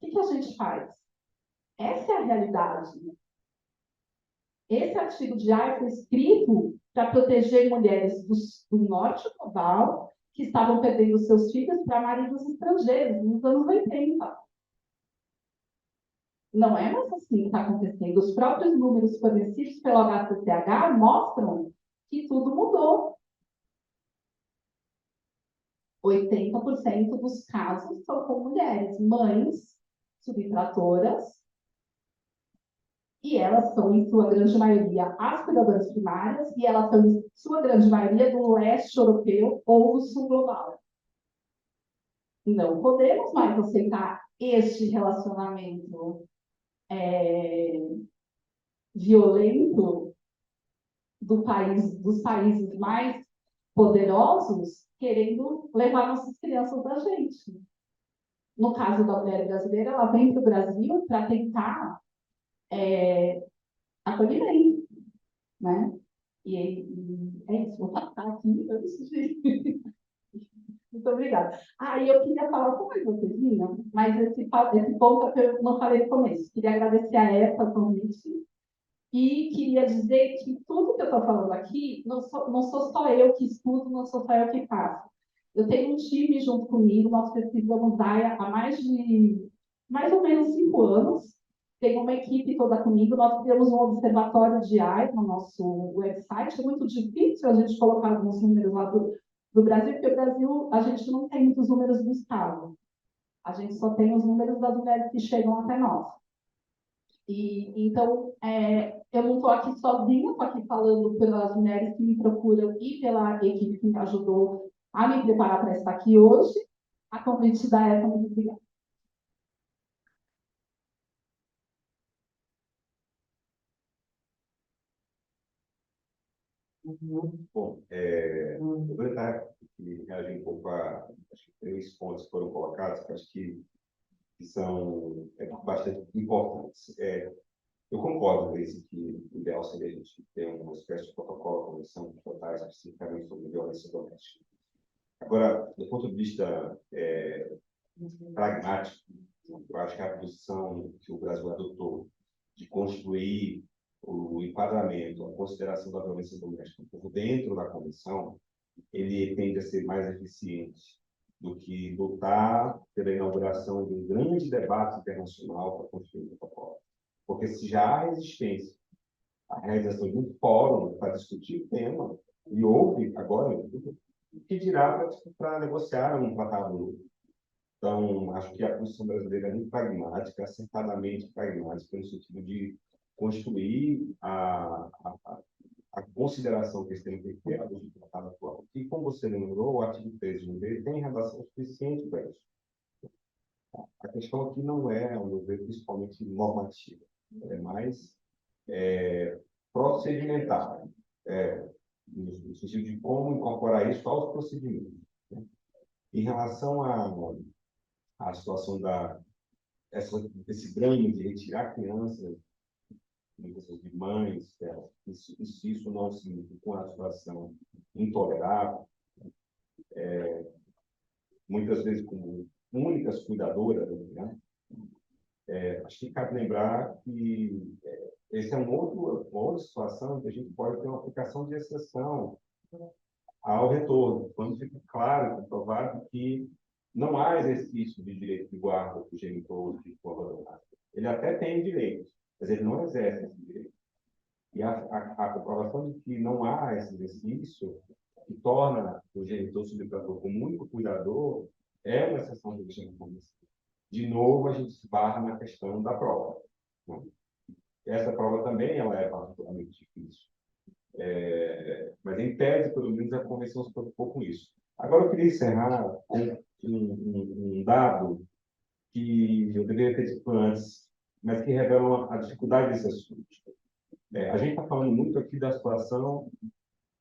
O que a gente faz? Essa é a realidade. Esse artigo de AI foi escrito para proteger mulheres do norte global que estavam perdendo seus filhos para maridos estrangeiros nos anos 80. Não é mais assim que está acontecendo. Os próprios números fornecidos pelo HCCH mostram que tudo mudou. 80% dos casos são com mulheres, mães, subtratoras, e elas são, em sua grande maioria, as cuidadoras primárias, e elas são, em sua grande maioria, do leste europeu ou do sul global. Não podemos mais aceitar este relacionamento violento dos países mais poderosos querendo levar nossas crianças da gente. No caso da mulher brasileira, ela vem para o Brasil para tentar acolhimento, né? E é isso, vou passar aqui antes de... Muito obrigada. E eu queria falar com vocês, mas esse ponto é que eu não falei no começo. Queria agradecer a essa convite e queria dizer que tudo que eu estou falando aqui, não sou só eu que estudo, não sou só eu que faço. Eu tenho um time junto comigo, nós pesquisamos DAIA há mais ou menos 5 anos. Tem uma equipe toda comigo, nós criamos um observatório de AI no nosso website. É muito difícil a gente colocar alguns números lá do Brasil, porque o Brasil, a gente não tem muitos números do Estado. A gente só tem os números das mulheres que chegam até nós. Então, eu não estou aqui sozinha, estou aqui falando pelas mulheres que me procuram e pela equipe que me ajudou a me preparar para estar aqui hoje. A convite da EFA, muito obrigada. Bom, eu vou tentar reagir um pouco a acho que 3 pontos que foram colocados, que acho que são bastante importantes. Eu concordo com isso, que o ideal seria a gente ter uma espécie de protocolo, convenção de totais especificamente sobre violência doméstica. Agora, do ponto de vista pragmático, eu acho que a posição que o Brasil adotou de construir o enquadramento, a consideração da violência doméstica por dentro da convenção, ele tende a ser mais eficiente do que lutar pela inauguração de um grande debate internacional para construir um protocolo. Porque se já há resistência à realização de um fórum para discutir o tema, e houve agora, o que dirá para negociar um tratado novo? Então, acho que a posição brasileira é muito pragmática, acertadamente pragmática, no sentido de construir a consideração que esse tema tem que ter do tratado atual. E, como você lembrou, o artigo 13 do dele tem redação suficiente para isso. A questão aqui não é, ao meu ver, principalmente normativa, ela é mais procedimental, no sentido de como incorporar isso aos procedimentos. Né? Em relação à situação desse drama de retirar crianças, muitas vezes de mães, isso não significa uma situação intolerável, muitas vezes como únicas cuidadoras, né? Acho que cabe lembrar que essa é uma outra situação que a gente pode ter uma aplicação de exceção ao retorno, quando fica claro, comprovado que não há exercício de direito de guarda do genitor de forma abandonada. Ele até tem direito, mas ele não exerce esse direito. E a comprovação de que não há esse exercício, que torna o genitor subtrator como único cuidador, é uma exceção do regime convencional. De novo, a gente se barra na questão da prova. Né? Essa prova também ela é particularmente difícil. Mas, em tese, pelo menos, a convenção se preocupou com isso. Agora, eu queria encerrar com um dado que eu deveria ter dito antes, mas que revela a dificuldade desse assunto. A gente está falando muito aqui da situação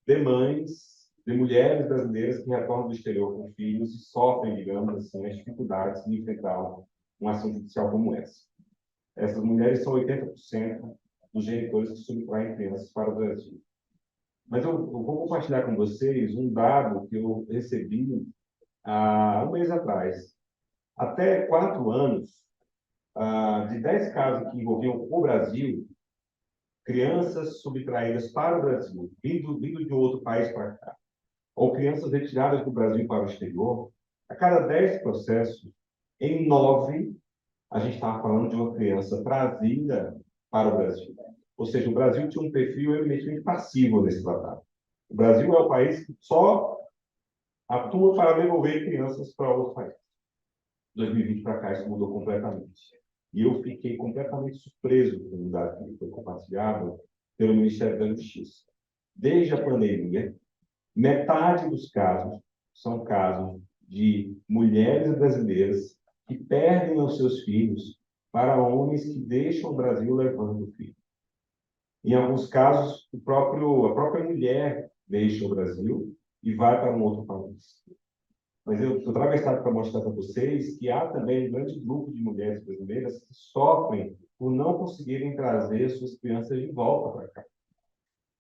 de mães, de mulheres brasileiras que retornam do exterior com filhos e sofrem, digamos assim, as dificuldades de enfrentar uma ação judicial como essa. essas mulheres são 80% dos genitores que subtraem crianças para o Brasil. Mas eu vou compartilhar com vocês um dado que eu recebi há um mês atrás. Até 4 anos, de 10 casos que envolviam o Brasil, crianças subtraídas para o Brasil, vindo de outro país para cá, ou crianças retiradas do Brasil para o exterior, a cada 10 processos, em 9, a gente estava falando de uma criança trazida para o Brasil. Ou seja, o Brasil tinha um perfil eminentemente passivo nesse tratado. O Brasil é o país que só atua para devolver crianças para outros países. 2020 para cá, isso mudou completamente. E eu fiquei completamente surpreso com o dado que foi compartilhado pelo Ministério da Justiça. Desde a pandemia, metade dos casos são casos de mulheres brasileiras que perdem os seus filhos para homens que deixam o Brasil levando o filho. Em alguns casos, a própria mulher deixa o Brasil e vai para um outro país. Mas eu estou atravessado para mostrar para vocês que há também um grande grupo de mulheres brasileiras que sofrem por não conseguirem trazer suas crianças de volta para cá.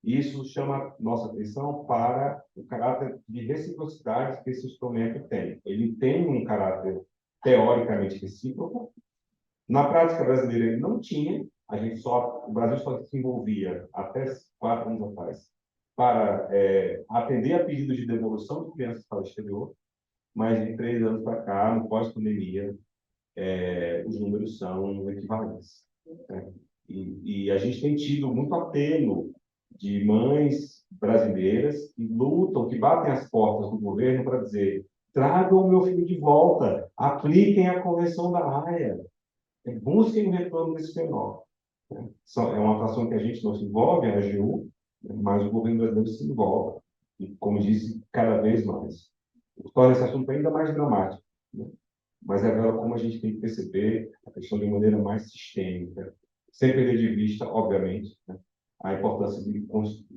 Isso chama nossa atenção para o caráter de reciprocidade que esse instrumento tem. Ele tem um caráter teoricamente recíproco. Na prática brasileira ele não tinha. O Brasil só se envolvia até 4 anos atrás para atender a pedidos de devolução de crianças para o exterior. Mas de 3 anos para cá, no pós-pandemia, os números são equivalentes. Né? E a gente tem tido muito apelo de mães brasileiras que lutam, que batem as portas do governo para dizer: tragam o meu filho de volta, apliquem a Convenção da Haia, busquem o retorno desse menor. Né? É uma atuação que a gente não se envolve, a AGU, mas o governo brasileiro se envolve, e, como disse, cada vez mais. Torna esse assunto ainda mais dramático. Né? Mas é agora como a gente tem que perceber a questão de maneira mais sistêmica, sem perder de vista, obviamente, né, a importância de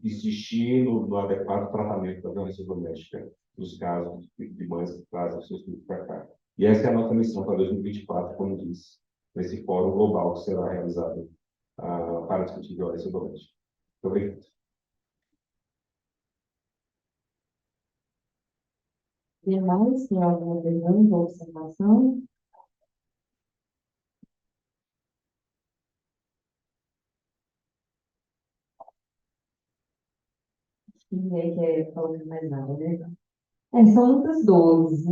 insistir no adequado tratamento da violência doméstica nos casos de mães que trazem os seus filhos para cá. E essa é a nossa missão para 2024, como disse, nesse fórum global que será realizado para discutir violência doméstica. Muito obrigado. Demais, tem alguma pergunta ou observação? Ninguém quer falar mais nada, né? São muitas dores,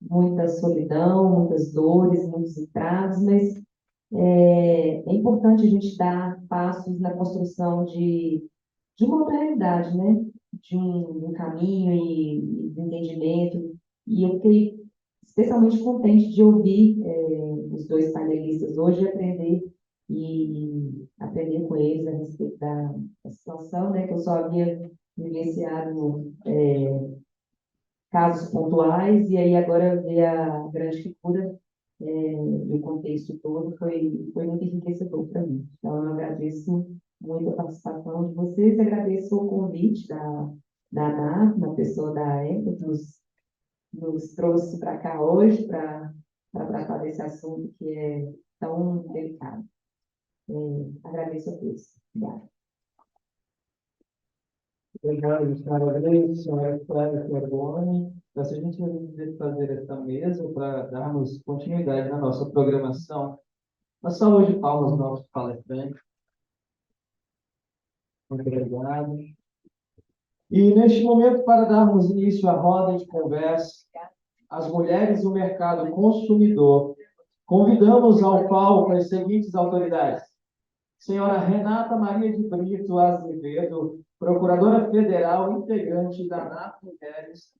muita solidão, muitas dores, muitos entraves, mas é importante a gente dar passos na construção de uma outra realidade, né? De um caminho e de entendimento. E eu fiquei especialmente contente de ouvir os dois panelistas hoje e aprender com eles a respeito da situação, né? Que eu só havia vivenciado casos pontuais e aí agora ver a grande figura e o contexto todo foi muito enriquecedor para mim. Então, eu agradeço muito a participação de vocês, agradeço o convite da ANAP, na pessoa da ECA, que nos trouxe para cá hoje para tratar desse assunto que é tão delicado. Agradeço a todos. Obrigada. Obrigado, senhora Grace, senhora Flávia Carbone. Para se a gente fazer essa mesa para darmos continuidade na nossa programação. Uma salva de palmas ao nosso palestrante. Muito obrigado. E neste momento, para darmos início à roda de conversa, as mulheres e o mercado consumidor, convidamos ao palco as seguintes autoridades: senhora Renata Maria de Brito Azevedo, Procuradora Federal, integrante da ANAP Mulheres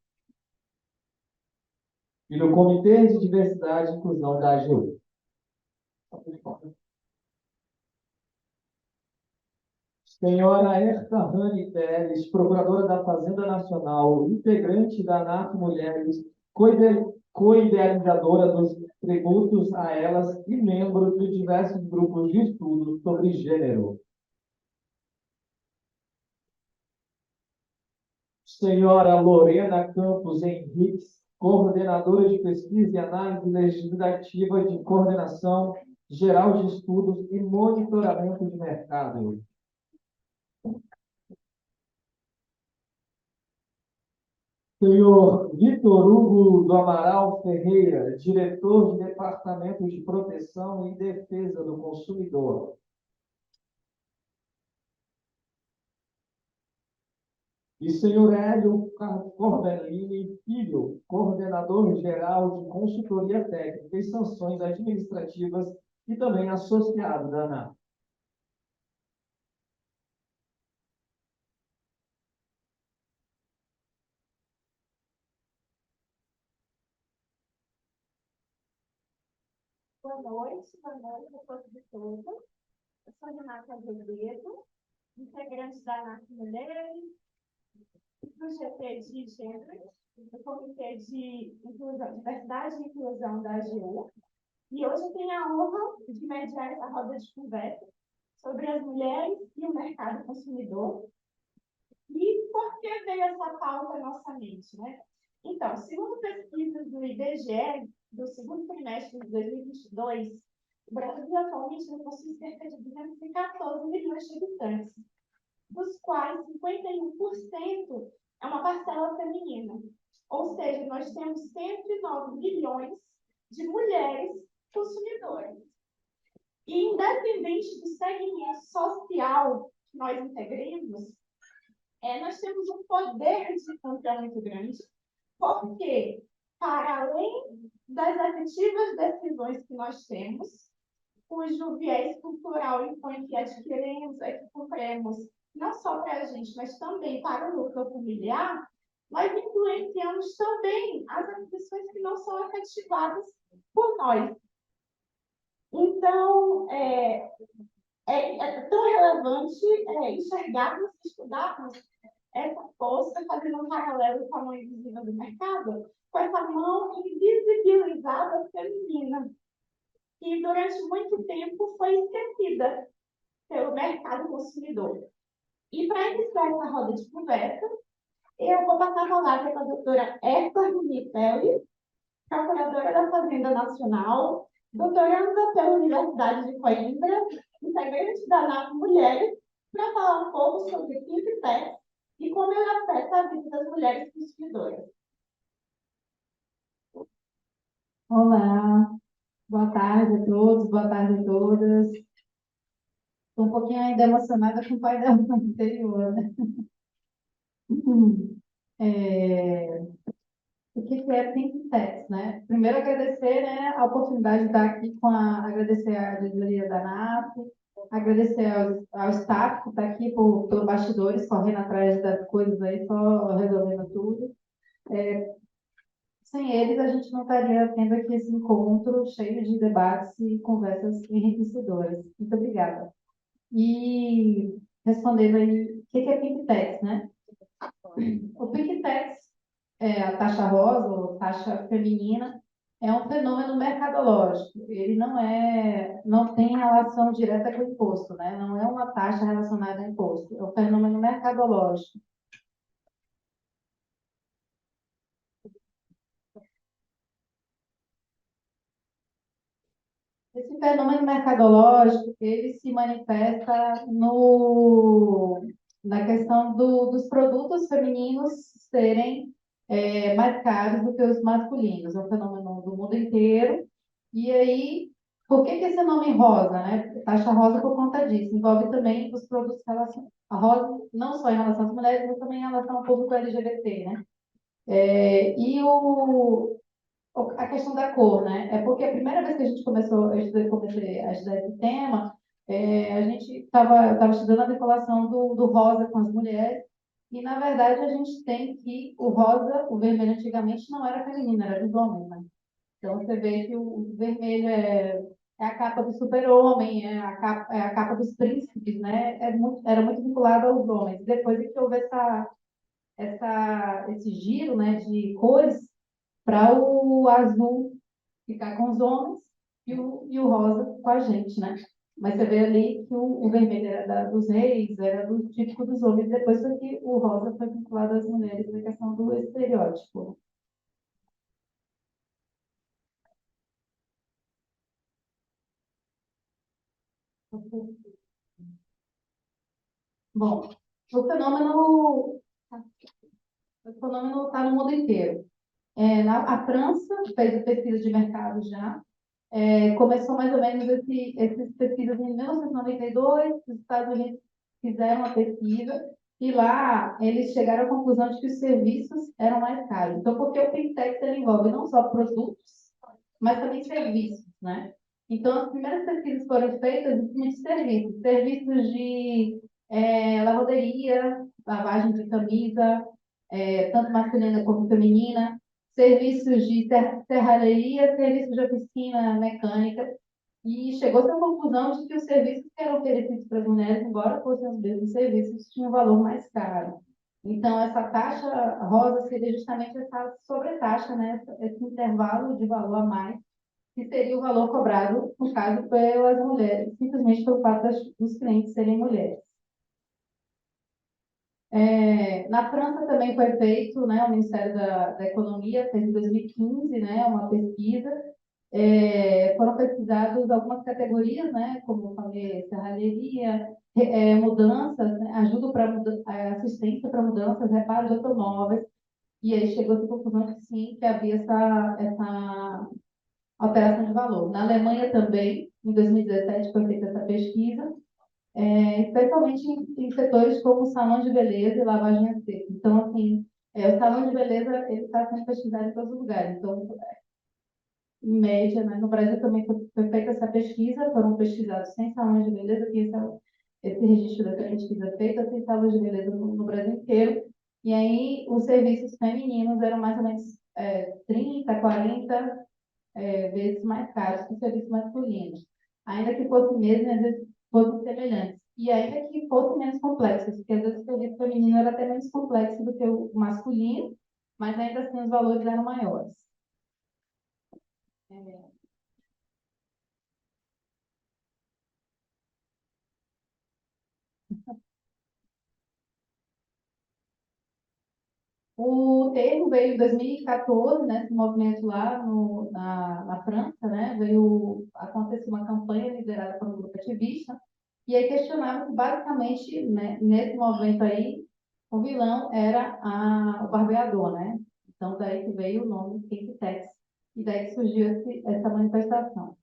e do Comitê de Diversidade e Inclusão da AGU. Senhora Erta Rani Teles, Procuradora da Fazenda Nacional, integrante da ANAP Mulheres, co-idealizadora dos tributos a elas e membro de diversos grupos de estudo sobre gênero. Senhora Lorena Campos Henriques, coordenadora de pesquisa e análise legislativa de coordenação geral de estudos e monitoramento de mercado. Senhor Vitor Hugo do Amaral Ferreira, diretor de Departamento de Proteção e Defesa do Consumidor. E senhor Hélio Corbellini Filho, coordenador geral de Consultoria Técnica e Sanções Administrativas e também associado da ANAP. Boa noite a todos e todas. Eu sou Renata Azevedo, integrante da ANAP Mulheres, do GT de Gênero, do Comitê de Diversidade e Inclusão da AGU. E hoje eu tenho a honra de mediar essa roda de conversa sobre as mulheres e o mercado consumidor. E por que veio essa pauta à nossa mente, né? Então, segundo pesquisas do IBGE, do segundo trimestre de 2022, o Brasil atualmente possui cerca de 214 milhões de habitantes, dos quais 51% é uma parcela feminina. Ou seja, nós temos 109 milhões de mulheres consumidoras. E independente do segmento social que nós integremos, nós temos um poder de compra muito grande, porque, para além das efetivas decisões que nós temos, cujo viés cultural impõe que adquirimos, que compremos, não só para a gente, mas também para o núcleo familiar, nós influenciamos também as aquisições que não são efetivadas por nós. Então, é tão relevante enxergarmos, estudarmos essa força, fazendo um paralelo com a mão invisível do mercado, com essa mão invisibilizada feminina, que durante muito tempo foi esquecida pelo mercado consumidor. E para iniciar essa roda de conversa, eu vou passar a palavra para a doutora Eva Minipelli, procuradora da Fazenda Nacional, doutoranda pela Universidade de Coimbra, integrante da ANAP Mulheres, para falar um pouco sobre o Pink e como ele afeta a vida das mulheres consumidoras. Olá, boa tarde a todos, boa tarde a todas. Estou um pouquinho ainda emocionada com o pai da anterior, né? O que é Think Tanks, né? Primeiro agradecer, né, a oportunidade de estar aqui agradecer a diretoria da ANAP, agradecer ao staff que está aqui por bastidores, correndo atrás das coisas aí, só resolvendo tudo. Sem eles, a gente não estaria tendo aqui esse encontro cheio de debates e conversas enriquecedoras. Muito obrigada. E respondendo aí, o que é Pink Tax, né? O Pink Tax, a taxa rosa ou taxa feminina, é um fenômeno mercadológico. Ele não tem relação direta com o imposto, né? Não é uma taxa relacionada a imposto. É um fenômeno mercadológico. Esse fenômeno mercadológico, ele se manifesta na questão dos produtos femininos serem mais caros do que os masculinos. É um fenômeno do mundo inteiro. E aí, por que esse nome rosa, né? Taxa rosa por conta disso. Envolve também os produtos relacionados. A rosa, não só em relação às mulheres, mas também em relação ao público LGBT, né? A questão da cor, né? É porque a primeira vez que a gente comecei a estudar esse tema, a gente estava estudando a vinculação do rosa com as mulheres, e na verdade a gente tem que o vermelho antigamente não era feminino, era dos homens, né? Então você vê que o vermelho é a capa do super-homem, é a capa dos príncipes, né? Era muito vinculado aos homens. Depois é que houve esse giro, né, de cores para o azul ficar com os homens e o rosa com a gente, né? Mas você vê ali que o vermelho era dos reis, era do típico dos homens, depois foi que o rosa foi vinculado às mulheres, na questão do estereótipo. Bom, o fenômeno está no mundo inteiro. A França fez pesquisa de mercado já. Começou mais ou menos essas pesquisas em 1992. Os Estados Unidos fizeram uma pesquisa e lá eles chegaram à conclusão de que os serviços eram mais caros. Então, porque o fintech ele envolve não só produtos, mas também serviços, né? Então, as primeiras pesquisas foram feitas em serviços, serviços de lavanderia, lavagem de camisa, tanto masculina como feminina, serviços de serralheria, serviços de oficina mecânica, e chegou-se à conclusão de que os serviços que eram oferecidos para as mulheres, embora fossem os mesmos serviços, tinham um valor mais caro. Então, essa taxa rosa seria justamente essa sobretaxa, né? Esse intervalo de valor a mais, que seria o valor cobrado, no caso, pelas mulheres, simplesmente pelo fato dos clientes serem mulheres. Na França também foi feito, né, o Ministério da Economia fez em 2015, né, uma pesquisa. Foram pesquisadas algumas categorias, né, como eu falei, serralheria, mudanças, né, ajuda para assistência para mudanças, reparo de automóveis. E aí chegou-se à conclusão que sim, que havia essa alteração de valor. Na Alemanha também, em 2017, foi feita essa pesquisa, especialmente em setores como salão de beleza e lavagem a seco. Então, assim, o salão de beleza ele está sendo pesquisado em todos os lugares. Então, em média, né, no Brasil também foi feita essa pesquisa, foram pesquisados 100 salões de beleza, que esse registro dessa pesquisa é feita, 100 salões de beleza no Brasil inteiro. E aí, os serviços femininos eram mais ou menos 30, 40 vezes mais caros que os serviços masculinos. Ainda que fosse mesmo, às vezes fossem semelhantes. E ainda que fossem menos complexos, porque às vezes o serviço feminino era até menos complexo do que o masculino, mas ainda assim os valores eram maiores. O termo veio em 2014, né, esse movimento lá na França, né, veio acontecer uma campanha liderada por um grupo ativista, e aí questionava que, basicamente, né, nesse movimento aí, o vilão era o barbeador, né? Então, daí que veio o nome Pink-Tex, e daí que surgiu essa manifestação.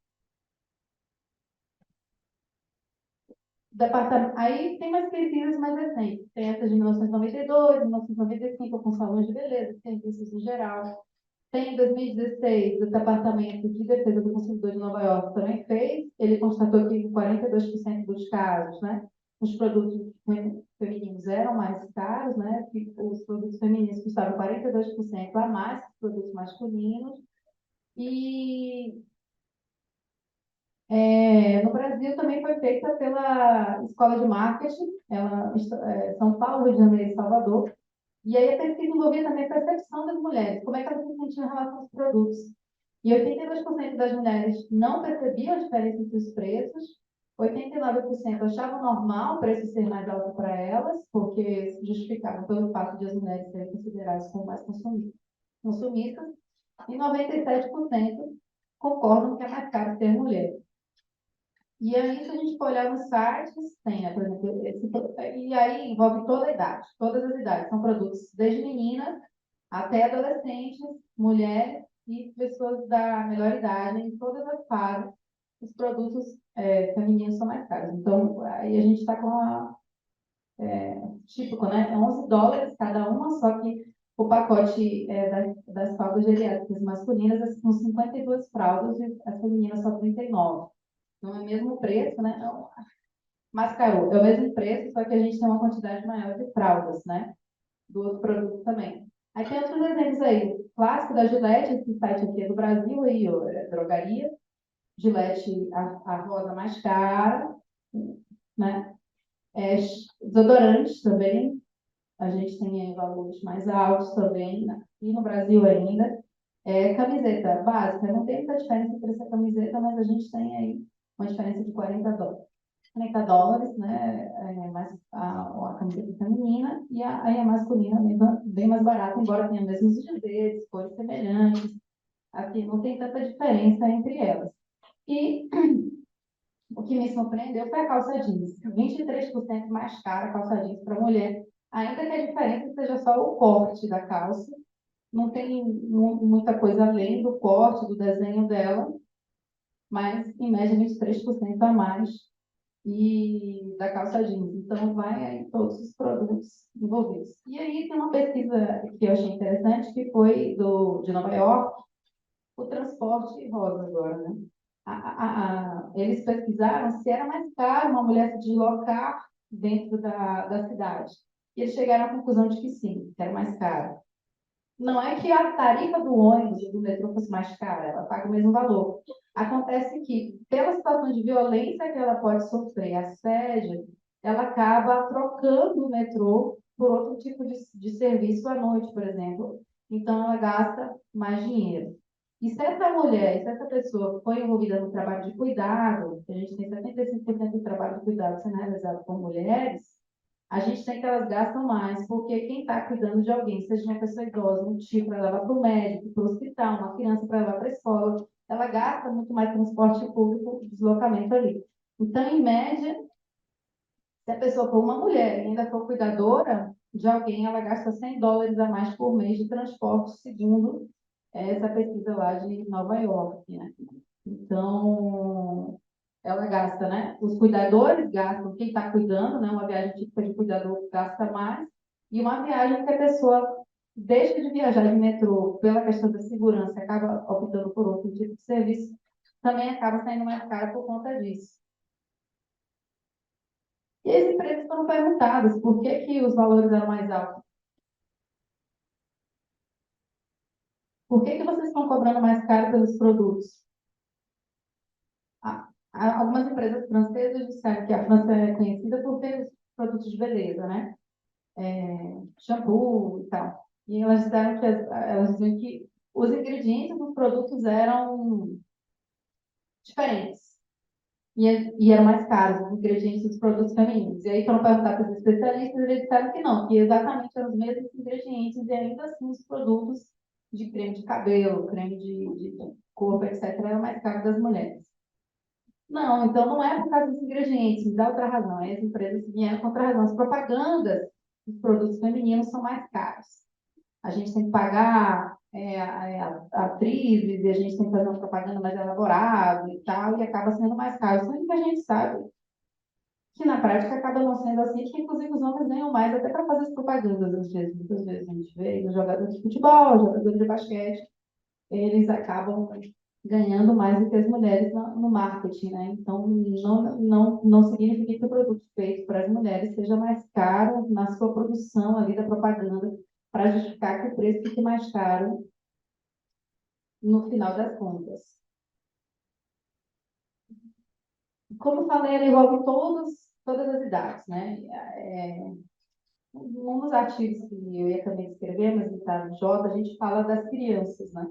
Aí tem mais pesquisas mais recentes. Tem essa de 1992, 1995, com salões de beleza, serviços em geral. Tem em 2016, o Departamento de Defesa do Consumidor de Nova York também fez. Ele constatou que em 42% dos casos, né, os produtos femininos eram mais caros, né, que os produtos femininos custavam 42% a mais que os produtos masculinos. E no Brasil também foi feita pela Escola de Marketing, São Paulo, Rio de Janeiro e Salvador. E aí a pesquisa envolvia também a percepção das mulheres, como é que elas se sentiam em relação aos produtos. E 82% das mulheres não percebiam a diferença entre os preços, 89% achavam normal o preço ser mais alto para elas, porque se justificavam pelo fato de as mulheres serem consideradas como mais consumistas, e 97% concordam que é mais caro ser mulher. E aí, se a gente for olhar nos sites, tem, né, por exemplo, e aí envolve toda a idade, todas as idades. São produtos desde meninas até adolescentes, mulheres e pessoas da melhor idade, em todas as fases, os produtos femininos são mais caros. Então, aí a gente está com típico, né? $11 cada uma, só que o pacote das fraldas geriátricas masculinas são 52 fraldas e as femininas só 39. Não é o mesmo preço, né? Não, mais caro. É o mesmo preço, só que a gente tem uma quantidade maior de fraldas, né? Do outro produto também. Aí tem outros exemplos aí. O clássico da Gillette, esse site aqui é do Brasil, aí, drogaria. Gillette, a rosa mais cara, né? Desodorantes também. A gente tem aí valores mais altos também, né? E no Brasil ainda. Camiseta básica, não tem muita diferença entre essa camiseta, mas a gente tem aí uma diferença de $40. $40, né? Mais a camiseta feminina e aí a masculina bem mais barata, embora tenha mesmos dizeres, cores semelhantes. Aqui não tem tanta diferença entre elas. E O que me surpreendeu foi a calça jeans. 23% mais cara a calça jeans para mulher. Ainda que a diferença seja só o corte da calça. Não tem muita coisa além do corte, do desenho dela, mas em média 23% a mais e da calça jeans. Então, vai aí todos os produtos envolvidos. E aí tem uma pesquisa que eu achei interessante, que foi de Nova York, o transporte rosa agora, né? Eles pesquisaram se era mais caro uma mulher se deslocar dentro da cidade. E eles chegaram à conclusão de que sim, que era mais caro. Não é que a tarifa do ônibus e do metrô fosse mais cara, ela paga o mesmo valor. Acontece que, pela situação de violência que ela pode sofrer, assédio, ela acaba trocando o metrô por outro tipo de serviço à noite, por exemplo. Então, ela gasta mais dinheiro. E se essa mulher, se essa pessoa foi envolvida no trabalho de cuidado, que a gente tem 75% do trabalho de cuidado sendo realizado por mulheres, a gente tem que elas gastam mais, porque quem está cuidando de alguém, seja uma pessoa idosa, um tio para levar para o médico, para o hospital, uma criança para levar para a escola, ela gasta muito mais transporte público, deslocamento ali. Então, em média, se a pessoa for uma mulher e ainda for cuidadora de alguém, ela gasta US$ 100 a mais por mês de transporte, segundo essa pesquisa lá de Nova York, né? Então, ela gasta, né? Os cuidadores gastam, quem está cuidando, né? Uma viagem típica de cuidador gasta mais, e uma viagem que a pessoa deixa de viajar de metrô pela questão da segurança, acaba optando por outro tipo de serviço, também acaba saindo mais caro por conta disso. E as empresas foram perguntadas por que os valores eram mais altos. Por que vocês estão cobrando mais caro pelos produtos? Algumas empresas francesas disseram que a França é conhecida por ter os produtos de beleza, né? Shampoo e tal. E elas disseram que elas diziam que os ingredientes dos produtos eram diferentes e eram mais caros, os ingredientes dos produtos femininos. E aí foram perguntar para os especialistas e eles disseram que não, que exatamente eram os mesmos ingredientes e ainda assim os produtos de creme de cabelo, creme de corpo, etc., eram mais caros das mulheres. Não, então não é por causa dos ingredientes, me dá outra razão. As empresas vieram com outra razão. As propagandas dos produtos femininos são mais caros. A gente tem que pagar atrizes, e a gente tem que fazer uma propaganda mais elaborada e tal, e acaba sendo mais caro. Sendo que a gente sabe que na prática acaba não sendo assim, que inclusive os homens ganham mais até para fazer as propagandas, às vezes. Muitas vezes a gente vê os jogadores de futebol, jogadores de basquete, eles acabam ganhando mais do que as mulheres no marketing, né? Então, não significa que o produto feito para as mulheres seja mais caro na sua produção ali da propaganda, para justificar que o preço fique mais caro no final das contas. Como eu falei, ela envolve todas as idades, né? Um dos artigos que eu acabei de escrever, mas está no J, a gente fala das crianças, né?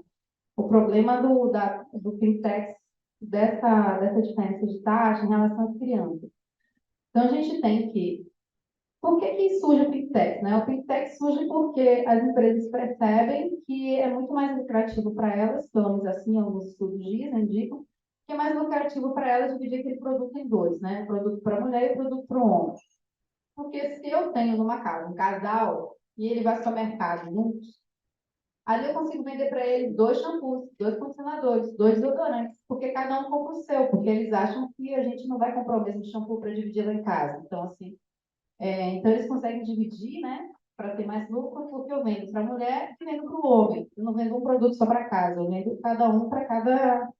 O problema do fintech, dessa diferença de taxa em relação às crianças. Então, a gente tem que... Por que surge o fintech, né? O fintech surge porque as empresas percebem que é muito mais lucrativo para elas, pelo menos assim, alguns estudos dizem, indicam, que é mais lucrativo para elas dividir aquele produto em dois, né? Produto para a mulher e produto para o homem. Porque se eu tenho numa casa um casal e ele vai ao supermercado juntos, ali eu consigo vender para eles 2 shampoos, 2 condicionadores, 2 desodorantes, porque cada um compra o seu, porque eles acham que a gente não vai comprar o mesmo shampoo para dividir lá em casa. Então, assim, então eles conseguem dividir, né, para ter mais lucro, porque eu vendo para a mulher e vendo para o homem. Eu não vendo um produto só para casa, eu vendo cada um para cada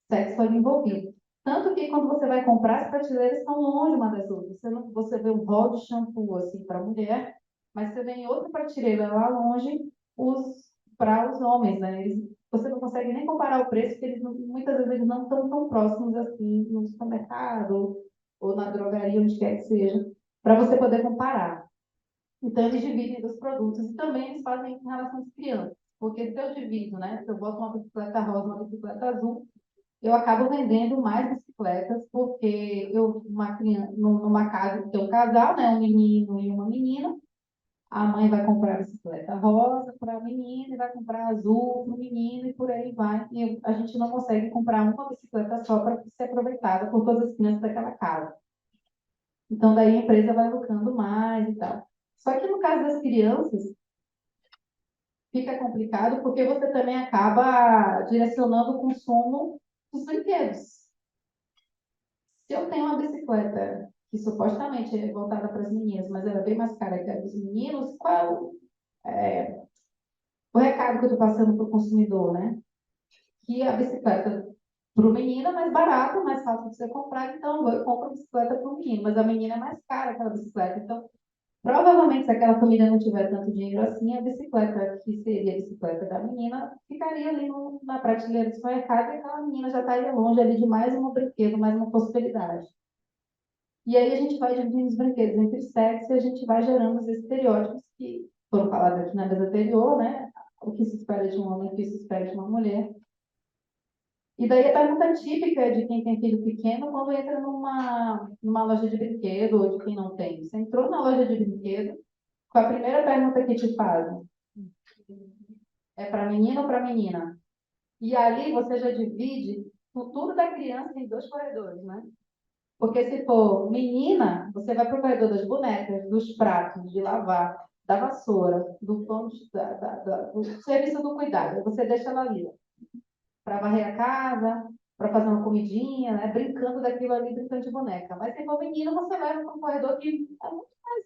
sexo ali envolvido. Tanto que quando você vai comprar, as prateleiras estão longe uma das outras. Você vê um rol de shampoo assim para mulher, mas você vê em outra prateleira lá longe para os homens, né? Você não consegue nem comparar o preço, porque muitas vezes eles não estão tão próximos assim no supermercado ou na drogaria, onde quer que seja, para você poder comparar. Então, eles dividem os produtos e também eles fazem em relação às crianças. Porque se eu divido, né? Se eu boto uma bicicleta rosa, uma bicicleta azul, eu acabo vendendo mais bicicletas, porque uma criança, numa casa que tem um casal, né, um menino e uma menina, a mãe vai comprar a bicicleta rosa para a menina e vai comprar azul para o menino e por aí vai. E a gente não consegue comprar uma bicicleta só para ser aproveitada por todas as crianças daquela casa. Então, daí a empresa vai lucrando mais e tal. Só que no caso das crianças, fica complicado porque você também acaba direcionando o consumo dos brinquedos. Se eu tenho uma bicicleta que supostamente é voltada para as meninas, mas ela é bem mais cara que a dos meninos, qual é o recado que eu estou passando para o consumidor, né? Que a bicicleta para o menino é mais barata, mais fácil de você comprar, então eu vou e compro a bicicleta para o menino, mas a menina é mais cara aquela bicicleta. Então, provavelmente, se aquela família não tiver tanto dinheiro assim, a bicicleta, que seria a bicicleta da menina, ficaria ali na prateleira do supermercado e aquela menina já estaria longe ali de mais um brinquedo, mais uma possibilidade. E aí a gente vai dividindo os brinquedos entre sexos e a gente vai gerando os estereótipos que foram falados aqui na vez anterior, né? O que se espera de um homem, o que se espera de uma mulher. E daí a pergunta típica de quem tem filho pequeno quando entra numa loja de brinquedo ou de quem não tem. Você entrou na loja de brinquedo, qual a primeira pergunta que te fazem? É para menino ou para menina? E ali você já divide o futuro da criança em dois corredores, né? Porque se for menina, você vai para o corredor das bonecas, dos pratos de lavar, da vassoura, do pão, do serviço do cuidado. Você deixa ela ali para varrer a casa, para fazer uma comidinha, né? Brincando daquilo ali, brincando de boneca. Mas se for menino, você leva para um corredor que é muito mais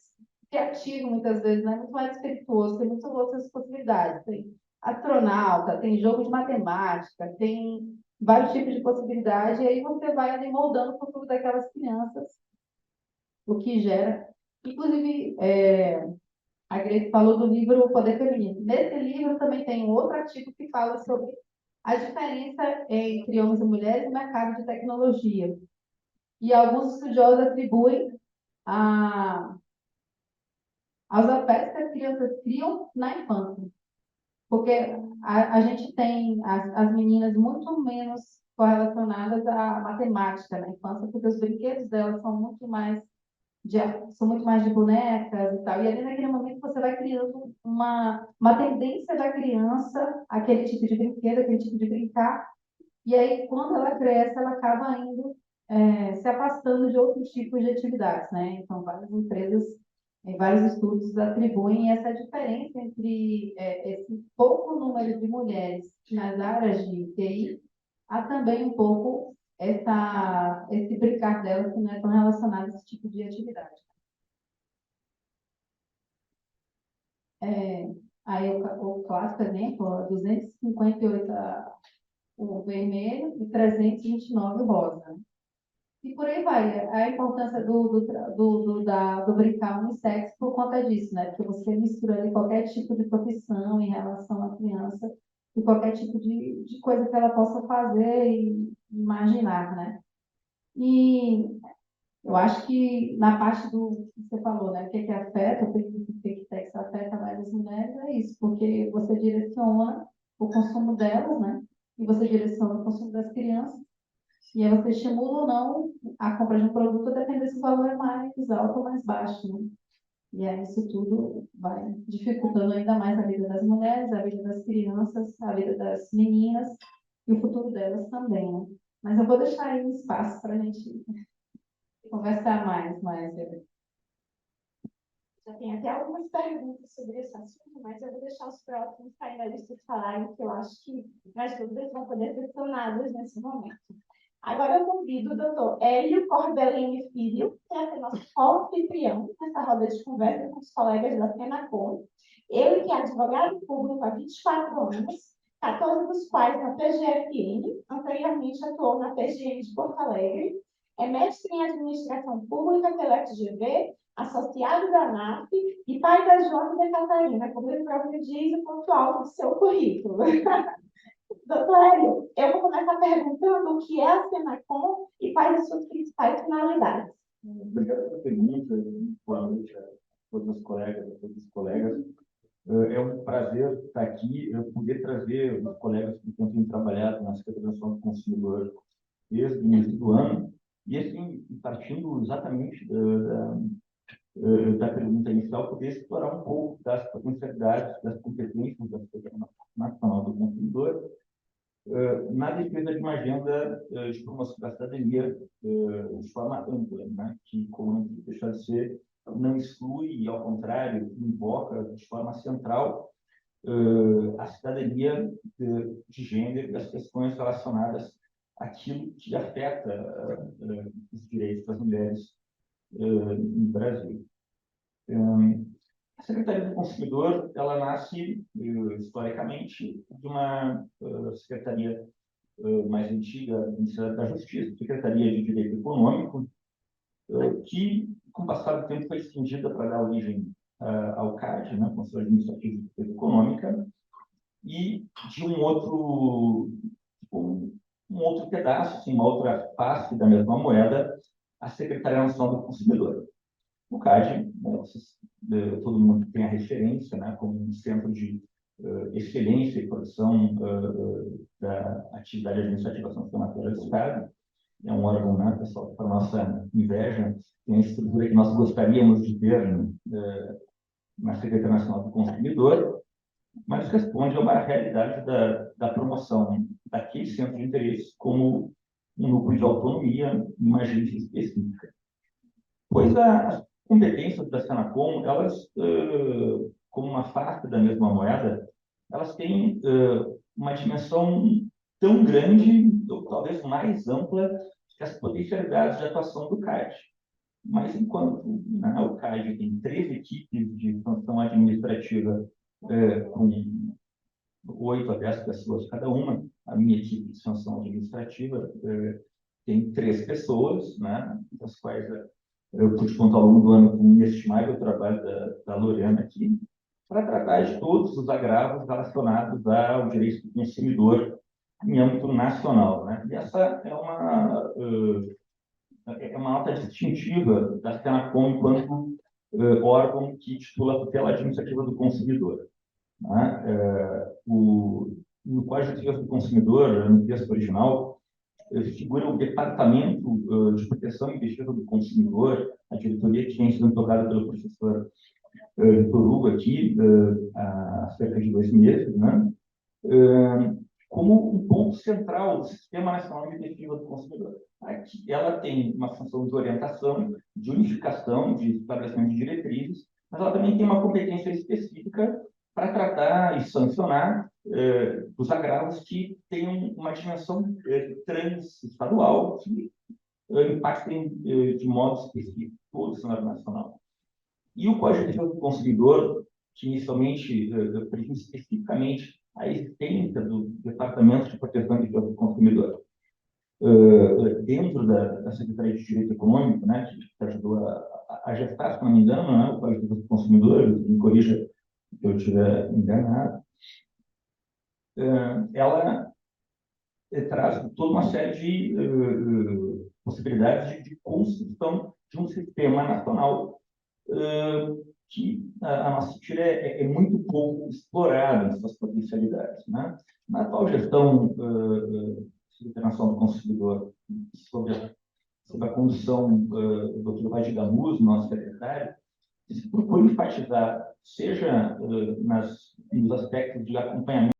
criativo, muitas vezes, né? Muito mais espirituoso, tem muitas outras possibilidades. Tem astronauta, tem jogo de matemática, tem vários tipos de possibilidade, e aí você vai ali moldando o futuro daquelas crianças, o que gera. Inclusive, a Grace falou do livro O Poder Feminino. Nesse livro também tem um outro artigo que fala sobre a diferença entre homens e mulheres no mercado de tecnologia. E alguns estudiosos atribuem aos afetos que as crianças criam na infância. Porque a gente tem as meninas muito menos correlacionadas à matemática na infância, porque os brinquedos delas são muito mais de bonecas e tal. E ali naquele momento você vai criando uma tendência da criança, aquele tipo de brinquedo, aquele tipo de brincar. E aí, quando ela cresce, ela acaba indo se afastando de outros tipos de atividades, né? Então, várias empresas, vários estudos atribuem essa diferença entre esse pouco número de mulheres nas áreas de TI, há também um pouco esse brincar delas que não é tão relacionado a esse tipo de atividade. Aí o clássico exemplo, 258 o vermelho e 329 o rosa. E por aí vai. A importância do brincar unissex por conta disso, né? Porque você mistura ali qualquer tipo de profissão em relação à criança e qualquer tipo de coisa que ela possa fazer e imaginar, né? E eu acho que na parte do que você falou, né? O que afeta, o que afeta mais as mulheres é isso, porque você direciona o consumo delas, né? E você direciona o consumo das crianças. E aí você estimula ou não a compra de um produto, dependendo se o valor é mais alto ou mais baixo, né? E aí isso tudo vai dificultando ainda mais a vida das mulheres, a vida das crianças, a vida das meninas e o futuro delas também, né? Mas eu vou deixar aí um espaço para a gente conversar mais. Já tem até algumas perguntas sobre esse assunto, mas eu vou deixar os próximos painelistas falarem, que eu acho que as dúvidas vão poder ser sanadas nesse momento. Agora eu convido o doutor Hélio Corbellini Filho para ser nosso anfitrião nessa roda de conversa com os colegas da Senacom. Ele que é advogado público há 24 anos, 14 dos quais na PGFN, anteriormente atuou na PGN de Porto Alegre, é mestre em administração pública pela FGV, associado da ANAP e pai da Joana da Catarina, como ele próprio diz, o ponto alto do seu currículo. Doutor Hélio, eu vou começar perguntando o que é a Senacom e quais as suas principais finalidades. Obrigado pela pergunta. Boa noite a todos os colegas, a todos os colegas. É um prazer estar aqui, poder trazer os colegas que têm trabalhado na Secretaria do Consumidor desde o início do ano, e assim, partindo exatamente da pergunta inicial, poder explorar um pouco das potencialidades, das competências da Secretaria Nacional do Consumidor na defesa de uma agenda de promoção da cidadania de forma ampla, né? Que, como não deixa de ser, não exclui e, ao contrário, invoca de forma central a cidadania de gênero e as questões relacionadas àquilo que afeta os direitos das mulheres no Brasil. A Secretaria do Consumidor, ela nasce, historicamente, de uma secretaria mais antiga, da Justiça, Secretaria de Direito Econômico, que, com o passar do tempo, foi extendida para dar origem ao CAD, né, Conselho Administrativo de Defesa Econômica, e de um outro pedaço, assim, uma outra face da mesma moeda, a Secretaria Nacional do Consumidor. O CAD, todo mundo tem a referência, né, como um centro de excelência e produção da atividade administrativa sancionatória do Estado. É um órgão, né, pessoal, para nossa inveja, tem a estrutura que nós gostaríamos de ter na Secretaria Nacional do Consumidor, mas responde a uma realidade da promoção daquele centro de interesse como um núcleo de autonomia, uma agência específica. Pois as competências da Senacom, elas, como uma face da mesma moeda, elas têm uma dimensão tão grande, ou talvez mais ampla, que as potencialidades de atuação do CAD. Mas enquanto o CAD tem 13 equipes de função administrativa com 8 a 10 pessoas cada uma, a minha equipe de função administrativa tem 3 pessoas, né, das quais eu pude contar ao longo do ano com um inestimável trabalho da Lorena aqui, para tratar de todos os agravos relacionados ao direito do consumidor em âmbito nacional, né? E essa é uma nota distintiva da Senacom enquanto órgão que titula a tutela administrativa do consumidor. Né? No Código de Defesa do Consumidor, no texto original, figura o Departamento de Proteção e Defesa do Consumidor, a diretoria que vem sendo tocada pelo professor Vitor Hugo aqui, há cerca de 2 meses, né? Como um ponto central do Sistema Nacional de Defesa do Consumidor. Aqui, ela tem uma função de orientação, de unificação, de estabelecimento de diretrizes, mas ela também tem uma competência específica para tratar e sancionar os agravos que tenham uma dimensão transestadual, que impactem de modo específico todo o cenário nacional. E o Código de Defesa do Consumidor, que inicialmente prevê especificamente a existência do Departamento de Proteção e Defesa do Consumidor dentro da Secretaria de Direito Econômico, né, que ajudou a gestar, se não me engano, né, o Código de Defesa do Consumidor, me corrija se eu estiver enganado, ela traz toda uma série de possibilidades de construção de um sistema nacional que, a nossa tira é muito pouco explorada em suas potencialidades. Né? Na atual gestão internacional do consumidor, sob a condução do Dr. Vadi Gamuz, nosso secretário, se procura enfatizar, seja nos aspectos de acompanhamento